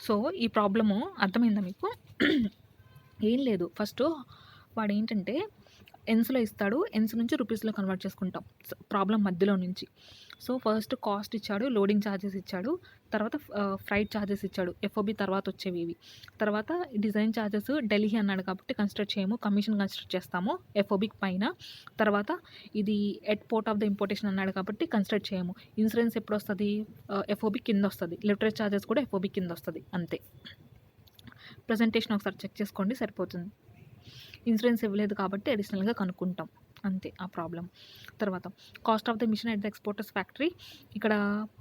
సో ఈ ప్రాబ్లము అర్థమైందా మీకు? ఏం లేదు, ఫస్ట్ వాడు ఏంటంటే ఎన్స్లో ఇస్తాడు, ఎన్స్ నుంచి రూపీస్లో కన్వర్ట్ చేసుకుంటాం ప్రాబ్లం మధ్యలో నుంచి. సో ఫస్ట్ కాస్ట్ ఇచ్చాడు, లోడింగ్ ఛార్జెస్ ఇచ్చాడు, తర్వాత ఫ్రైట్ ఛార్జెస్ ఇచ్చాడు, ఎఫ్ఓబి తర్వాత వచ్చేవి ఇవి. తర్వాత డిజైన్ ఛార్జెస్ ఢిల్లీ అన్నాడు కాబట్టి కన్సిడర్ చేయము, కమిషన్ కన్సిడర్ చేస్తాము ఎఫ్ఓబికి పైన. తర్వాత ఇది at port of the importation అన్నాడు కాబట్టి కన్సిడర్ చేయము. ఇన్సూరెన్స్ ఎప్పుడు వస్తుంది, ఎఫ్ఓబి కింద వస్తుంది. లిటరేచర్ ఛార్జెస్ కూడా ఎఫ్ఓబి కింద వస్తుంది, అంతే. ప్రజెంటేషన్ ఒకసారి చెక్ చేసుకోండి సరిపోతుంది. ఇన్సూరెన్స్ ఇవ్వలేదు కాబట్టి అడిషనల్గా కనుక్కుంటాం, అంతే ఆ ప్రాబ్లం. తర్వాత cost of the machine at the exporter's factory, ఇక్కడ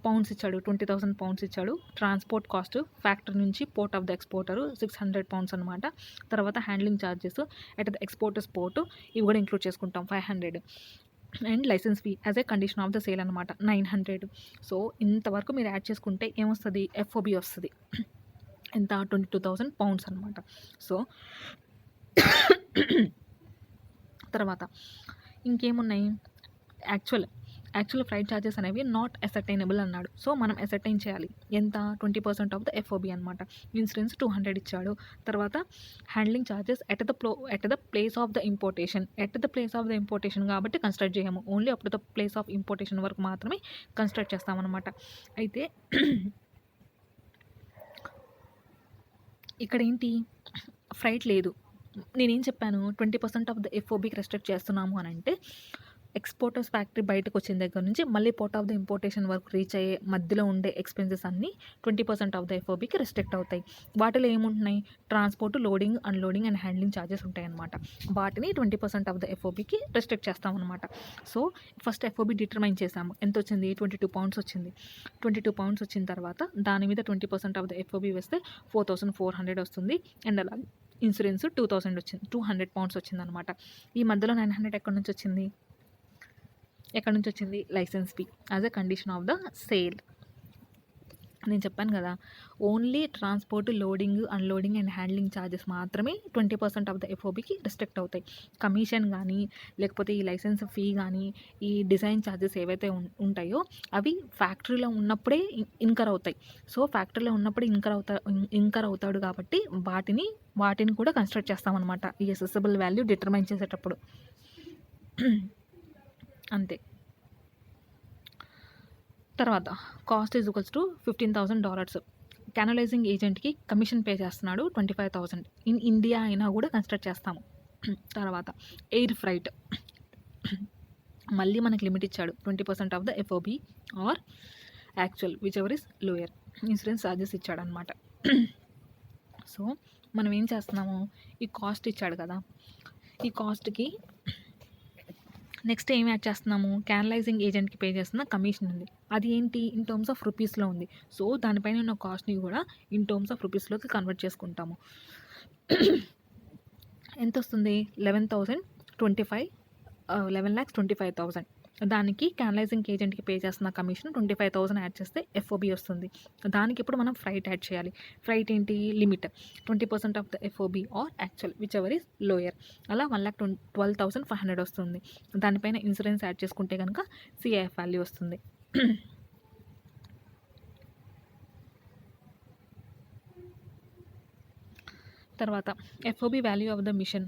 పౌండ్స్ ఇచ్చాడు, 20,000 పౌండ్స్ ఇచ్చాడు. ట్రాన్స్పోర్ట్ కాస్ట్ ఫ్యాక్టరీ నుంచి port of the exporter 600 pounds అనమాట. తర్వాత handling charges at the exporter's port, ఇవి కూడా ఇంక్లూడ్ చేసుకుంటాం 500. And licence fee as a condition of the sale అనమాట 900. సో ఇంతవరకు మీరు యాడ్ చేసుకుంటే ఏమొస్తుంది, ఎఫ్ఓబి వస్తుంది. ఎంత, 22,000 పౌండ్స్ అనమాట. సో తర్వాత ఇంకేమున్నాయి, యాక్చువల్ ఫ్రైట్ ఛార్జెస్ అనేవి నాట్ అసర్టైనబుల్ అన్నాడు. సో మనం అసర్టైన్ చేయాలి, ఎంత, 20% ఆఫ్ ద ఎఫ్ఓబి అనమాట. ఇన్సూరెన్స్ 200 ఇచ్చాడు. తర్వాత handling charges at the place of the importation కాబట్టి కన్సిడర్ చేయము, only up to the place of importation వరకు మాత్రమే కన్సిడర్ చేస్తామన్నమాట. అయితే ఇక్కడ ఏంటి, ఫ్రైట్ లేదు. నేనేం చెప్పాను, 20% ఆఫ్ ద ఎఫ్ఓబికి రెస్ట్రిక్ట్ చేస్తున్నాము అని అంటే ఎక్స్పోర్టర్స్ ఫ్యాక్టరీ బయటకు వచ్చిన దగ్గర నుంచి మళ్ళీ పోర్ట్ ఆఫ్ ద ఇంపోర్టేషన్ వరకు రీచ్ అయ్యే మధ్యలో ఉండే ఎక్స్పెన్సెస్ అన్నీ 20% ఆఫ్ ద ఎఫ్ఓబికి రెస్ట్రిక్ట్ అవుతాయి. వాటిలో ఏముంటున్నాయి, transport, loading, unloading and handling charges ఉంటాయి అన్నమాట. వాటిని 20% ఆఫ్ ద ఎఫ్ఓబికి రెస్ట్రిక్ట్ చేస్తామన్నమాట. సో ఫస్ట్ ఎఫ్ఓబి డిటర్మైన్ చేసాము, ఎంత వచ్చింది, 22 పౌండ్స్ వచ్చింది. 22 పౌండ్స్ వచ్చిన తర్వాత దాని మీద 20% ఆఫ్ ద ఎఫ్ఓబి వేస్తే 4,400 వస్తుంది. అండ్ అలా ఇన్సూరెన్స్ 2,000 వచ్చింది, 200 పౌండ్స్ వచ్చింది అనమాట. ఈ మధ్యలో 900 ఎక్కడి నుంచి వచ్చింది, licence fee as a condition of the sale. నేను చెప్పాను కదా, only transport, loading, unloading and handling charges మాత్రమే 20% ఆఫ్ ద ఎఫ్ఓబికి రెస్ట్రిక్ట్ అవుతాయి. కమిషన్ కానీ లేకపోతే ఈ లైసెన్స్ ఫీ కానీ ఈ డిజైన్ ఛార్జెస్ ఏవైతే ఉంటాయో అవి ఫ్యాక్టరీలో ఉన్నప్పుడే ఇన్కర్ అవుతాయి. సో ఫ్యాక్టరీలో ఉన్నప్పుడే ఇన్కర్ అవుతాడు కాబట్టి వాటిని కూడా కన్సిడర్ చేస్తామన్నమాట ఈ అసెసబుల్ వాల్యూ డిటర్మైన్ చేసేటప్పుడు, అంతే. తర్వాత cost is equals to $15,000. Canalising ఏజెంట్కి కమిషన్ పే చేస్తున్నాడు 25,000. ఇన్ ఇండియా అయినా కూడా కన్సిడర్ చేస్తాము. తర్వాత ఎయిర్ ఫ్రైట్, మళ్ళీ మనకి లిమిట్ ఇచ్చాడు, 20% of the FOB or actual whichever is lower. Insurance charges ఇచ్చాడు అనమాట. సో మనం ఏం చేస్తున్నాము, ఈ కాస్ట్ ఇచ్చాడు కదా, ఈ కాస్ట్కి నెక్స్ట్ ఏం యాడ్ చేస్తున్నాము, క్యానలైజింగ్ ఏజెంట్కి పే చేస్తున్న కమిషన్ ఉంది. అది ఏంటి, ఇన్ టర్మ్స్ ఆఫ్ రూపీస్లో ఉంది. సో దానిపైన ఉన్న కాస్ట్ని కూడా ఇన్ టర్మ్స్ ఆఫ్ రూపీస్లోకి కన్వర్ట్ చేసుకుంటాము. ఎంత వస్తుంది, 11,25,000. దానికి క్యానలైజింగ్ ఏజెంట్కి పే చేస్తున్న కమిషన్ 25,000 యాడ్ చేస్తే ఎఫ్ఓబి వస్తుంది. దానికి ఇప్పుడు మనం ఫ్రైట్ యాడ్ చేయాలి. ఫ్రైట్ ఏంటి, limit 20% of the FOB or actual whichever is lower. అలా 1,12,500 వస్తుంది. దానిపైన ఇన్సూరెన్స్ యాడ్ చేసుకుంటే కనుక సిఐఎఫ్ వాల్యూ వస్తుంది. తర్వాత FOB value of the machine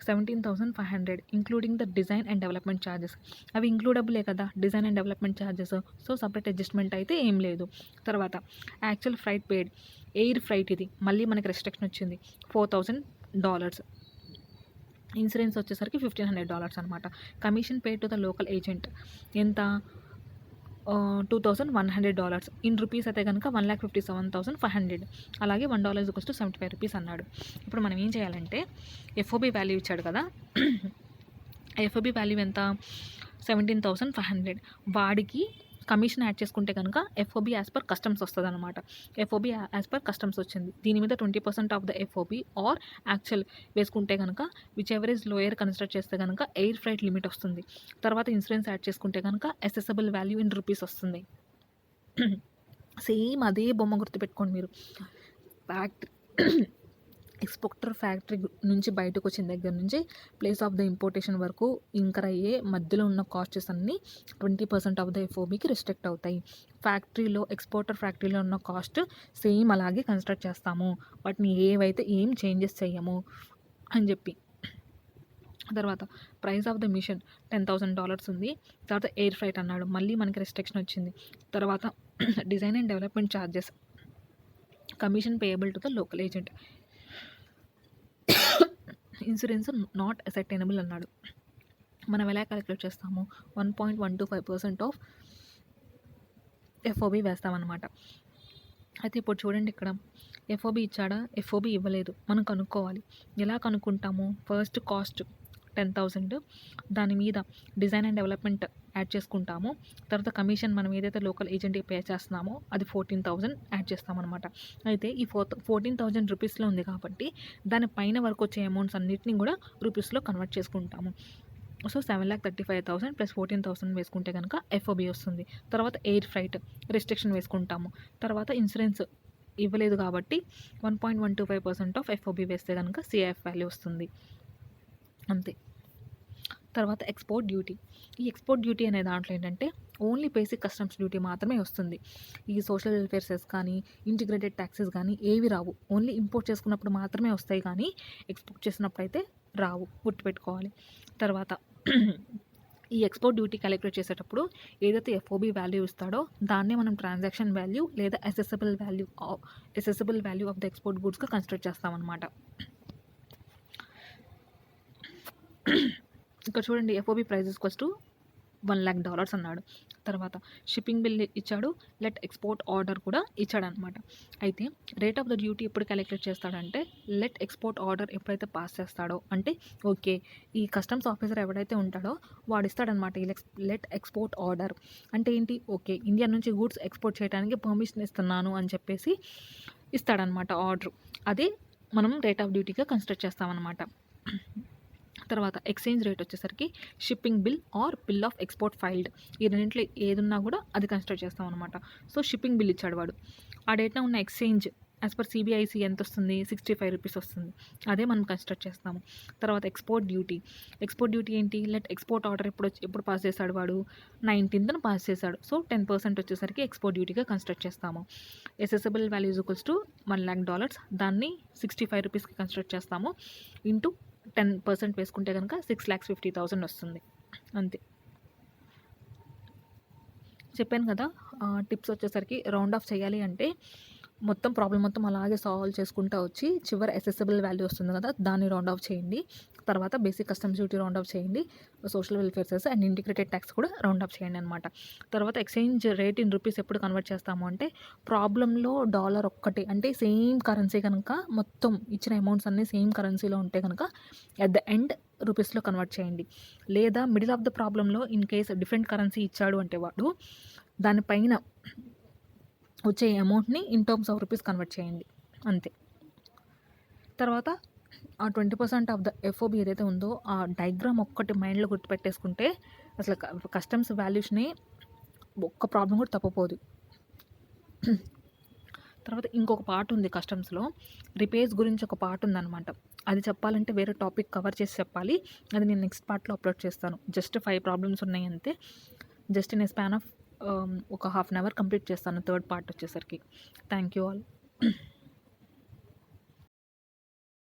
$17,500 including the design and development charges. అవి ఇంక్లూడబులే కదా, design and development charges. So separate adjustment అయితే ఏం లేదు. తర్వాత actual freight paid, air freight ఇది మళ్ళీ మనకి రెస్ట్రిక్షన్ వచ్చింది, $4,000. ఇన్సూరెన్స్ వచ్చేసరికి $1,500 అనమాట. Commission paid to the local agent ఎంత, $2,100. ఇన్ రూపీస్ అయితే కనుక 1,57,500. అలాగే $1 = 75 రూపీస్ అన్నాడు. ఇప్పుడు మనం ఏం చేయాలంటే ఎఫ్ఓబి వాల్యూ ఇచ్చాడు కదా, ఎఫ్ఓబి వాల్యూ ఎంత, 17,500. వాడికి కమిషన్ యాడ్ చేసుకుంటే కనుక ఎఫ్ఓబి యాజ్ పర్ కస్టమ్స్ వస్తుంది అనమాట. ఎఫ్ఓబి యాజ్ పర్ కస్టమ్స్ వచ్చింది. దీని మీద 20% of the FOB or actual వేసుకుంటే కనుక whichever is lower consider చేస్తే కనుక ఎయిర్ ఫ్రైట్ లిమిట్ వస్తుంది. తర్వాత ఇన్సూరెన్స్ యాడ్ చేసుకుంటే కనుక అసెసబుల్ వాల్యూ ఇన్ రూపీస్ వస్తుంది. సేమ్ అదే బొమ్మ గుర్తుపెట్టుకోండి మీరు. ఎక్స్పోర్టర్ ఫ్యాక్టరీ నుంచి బయటకు వచ్చిన దగ్గర నుంచి ప్లేస్ ఆఫ్ ద ఇంపోర్టేషన్ వరకు ఇంకర్ అయ్యే మధ్యలో ఉన్న కాస్ట్స్ అన్నీ 20% ఆఫ్ ద ఎఫ్ఓబికి రిస్ట్రిక్ట్ అవుతాయి. ఫ్యాక్టరీలో ఎక్స్పోర్టర్ ఫ్యాక్టరీలో ఉన్న కాస్ట్ సేమ్ అలాగే కన్స్ట్రక్ట్ చేస్తాము, వాటిని ఏం చేంజెస్ చెయ్యము అని చెప్పి. తర్వాత ప్రైస్ ఆఫ్ ద మిషన్ $10,000 ఉంది. తర్వాత ఎయిర్ ఫ్రైట్ అన్నాడు, మళ్ళీ మనకి రెస్ట్రిక్షన్ వచ్చింది. తర్వాత design and development charges, commission payable to the local agent, insurance not ascertainable అన్నాడు. మనం ఎలా క్యాలిక్యులేట్ చేస్తాము, 1.125% ఆఫ్ ఎఫ్ఓబి వేస్తామన్నమాట. అయితే ఇప్పుడు చూడండి, ఇక్కడ ఎఫ్ఓబి ఇచ్చాడా, ఎఫ్ఓబి ఇవ్వలేదు, మనం కనుక్కోవాలి. ఎలా కనుక్కుంటాము, ఫస్ట్ కాస్ట్ 10,000, దాని మీద డిజైన్ అండ్ డెవలప్మెంట్ యాడ్ చేసుకుంటాము. తర్వాత కమిషన్ మనం ఏదైతే లోకల్ ఏజెంట్కి పే చేస్తున్నామో అది 14,000 యాడ్ చేస్తామన్నమాట. అయితే ఈ 14,000 రూపీస్లో ఉంది కాబట్టి దాని పైన వరకు వచ్చే అమౌంట్స్ అన్నిటిని కూడా రూపీస్లో కన్వర్ట్ చేసుకుంటాము. సో 7,35,000 ప్లస్ 14,000 వేసుకుంటే కనుక ఎఫ్ఓబి వస్తుంది. తర్వాత ఎయిర్ ఫ్రైట్ రెస్ట్రిక్షన్ వేసుకుంటాము. తర్వాత ఇన్సూరెన్స్ ఇవ్వలేదు కాబట్టి 1.125% ఆఫ్ ఎఫ్ఓబి వేస్తే కనుక సిఐఎఫ్ వాల్యూ వస్తుంది, అంతే. తర్వాత ఎక్స్పోర్ట్ డ్యూటీ. ఈ ఎక్స్పోర్ట్ డ్యూటీ అనే దాంట్లో ఏంటంటే ఓన్లీ బేసిక్ కస్టమ్స్ డ్యూటీ మాత్రమే వస్తుంది. ఈ సోషల్ వెల్ఫేర్ సెస్ కానీ ఇంటిగ్రేటెడ్ ట్యాక్సెస్ కానీ ఏవి రావు. ఓన్లీ ఇంపోర్ట్ చేసుకున్నప్పుడు మాత్రమే వస్తాయి, కానీ ఎక్స్పోర్ట్ చేసినప్పుడు అయితే రావు, గుర్తుపెట్టుకోవాలి. తర్వాత ఈ ఎక్స్పోర్ట్ డ్యూటీ క్యాలిక్యులేట్ చేసేటప్పుడు ఏదైతే ఎఫ్ఓబి వాల్యూ ఇస్తాడో దాన్నే మనం ట్రాన్సాక్షన్ వాల్యూ లేదా assessable value of the export గూడ్స్గా కన్సిడర్ చేస్తామన్నమాట. ఇక్కడ చూడండి, ఎఫ్ఓబి ప్రైస్ ఈక్వల్స్ టు $1,00,000 అన్నాడు. తర్వాత షిప్పింగ్ బిల్ ఇచ్చాడు, లెట్ ఎక్స్పోర్ట్ ఆర్డర్ కూడా ఇచ్చాడు అనమాట. అయితే రేట్ ఆఫ్ ద డ్యూటీ ఎప్పుడు క్యాలిక్యులేట్ చేస్తాడంటే లెట్ ఎక్స్పోర్ట్ ఆర్డర్ ఎప్పుడైతే పాస్ చేస్తాడో, అంటే ఓకే ఈ కస్టమ్స్ ఆఫీసర్ ఎవడైతే ఉంటాడో వాడు ఇస్తాడనమాట ఈ లెట్ ఎక్స్పోర్ట్ ఆర్డర్. అంటే ఏంటి, ఓకే ఇండియా నుంచి గూడ్స్ ఎక్స్పోర్ట్ చేయడానికి పర్మిషన్ ఇస్తున్నాను అని చెప్పేసి ఇస్తాడనమాట ఆర్డర్. అదే మనం రేట్ ఆఫ్ డ్యూటీగా కన్సిడర్ చేస్తామన్నమాట. తర్వాత ఎక్స్చేంజ్ రేట్ వచ్చేసరికి shipping bill or bill of export filed, ఈ రెండింటిలో ఏదున్నా కూడా అది కన్సిడర్ చేస్తాం అనమాట. సో షిప్పింగ్ బిల్ ఇచ్చాడు వాడు, ఆ డేట్న ఉన్న ఎక్స్చేంజ్ యాజ్ పర్ సిబిఐసి ఎంత వస్తుంది, 65 రూపీస్ వస్తుంది, అదే మనం కన్సిడర్ చేస్తాము. తర్వాత ఎక్స్పోర్ట్ డ్యూటీ ఏంటి, లెట్ ఎక్స్పోర్ట్ ఆర్డర్ ఎప్పుడు పాస్ చేశాడు వాడు, 19th పాస్ చేశాడు. సో 10% వచ్చేసరికి ఎక్స్పోర్ట్ డ్యూటీగా కన్సిడర్ చేస్తాము. అసెసబుల్ వాల్యూ ఈక్వల్స్ టు $1,00,000, దాన్ని 65 రూపీస్కి కన్సిడర్ చేస్తాము. ఇంటూ 10% వేసుకుంటే కనుక 6,50,000 వస్తుంది, అంతే. చెప్పాను కదా, టిప్స్ వచ్చేసరికి రౌండ్ ఆఫ్ చేయాలి అంటే మొత్తం ప్రాబ్లమ్ మొత్తం అలాగే సాల్వ్ చేసుకుంటూ వచ్చి చివరి అసెసిబుల్ వాల్యూ వస్తుంది కదా, దాన్ని రౌండ్ ఆఫ్ చేయండి. తర్వాత basic customs duty round off చేయండి. Social welfare cess and integrated tax కూడా రౌండ్ ఆఫ్ చేయండి అనమాట. తర్వాత ఎక్స్చేంజ్ రేట్ ఇన్ రూపీస్ ఎప్పుడు కన్వర్ట్ చేస్తాము అంటే, ప్రాబ్లంలో డాలర్ ఒక్కటే అంటే సేమ్ కరెన్సీ కనుక, మొత్తం ఇచ్చిన అమౌంట్స్ అన్నీ సేమ్ కరెన్సీలో ఉంటే కనుక ఎట్ ద ఎండ్ రూపీస్లో కన్వర్ట్ చేయండి. లేదా మిడిల్ ఆఫ్ ద ప్రాబ్లంలో ఇన్ కేస్ డిఫరెంట్ కరెన్సీ ఇచ్చాడు అంటే వాడు, దానిపైన వచ్చే అమౌంట్ని in terms of rupees convert చేయండి, అంతే. తర్వాత ఆ 20% ఆఫ్ ద ఎఫ్ఓబి ఏదైతే ఉందో ఆ డయాగ్రామ్ ఒక్కటి మైండ్లో గుర్తుపెట్టేసుకుంటే అసలు కస్టమ్స్ వాల్యూస్ని ఒక్క ప్రాబ్లం కూడా తప్పపోదు. తర్వాత ఇంకొక పార్ట్ ఉంది కస్టమ్స్లో, రిపేర్స్ గురించి ఒక పార్ట్ ఉందన్నమాట. అది చెప్పాలంటే వేరే టాపిక్ కవర్ చేసి చెప్పాలి. అది నేను నెక్స్ట్ పార్ట్లో అప్లోడ్ చేస్తాను. జస్ట్ 5 ప్రాబ్లమ్స్ ఉన్నాయి అంతే. Just in a span of ఒక హాఫ్ అన్ అవర్ కంప్లీట్ చేస్తాను థర్డ్ పార్ట్ వచ్చేసరికి. Thank you all.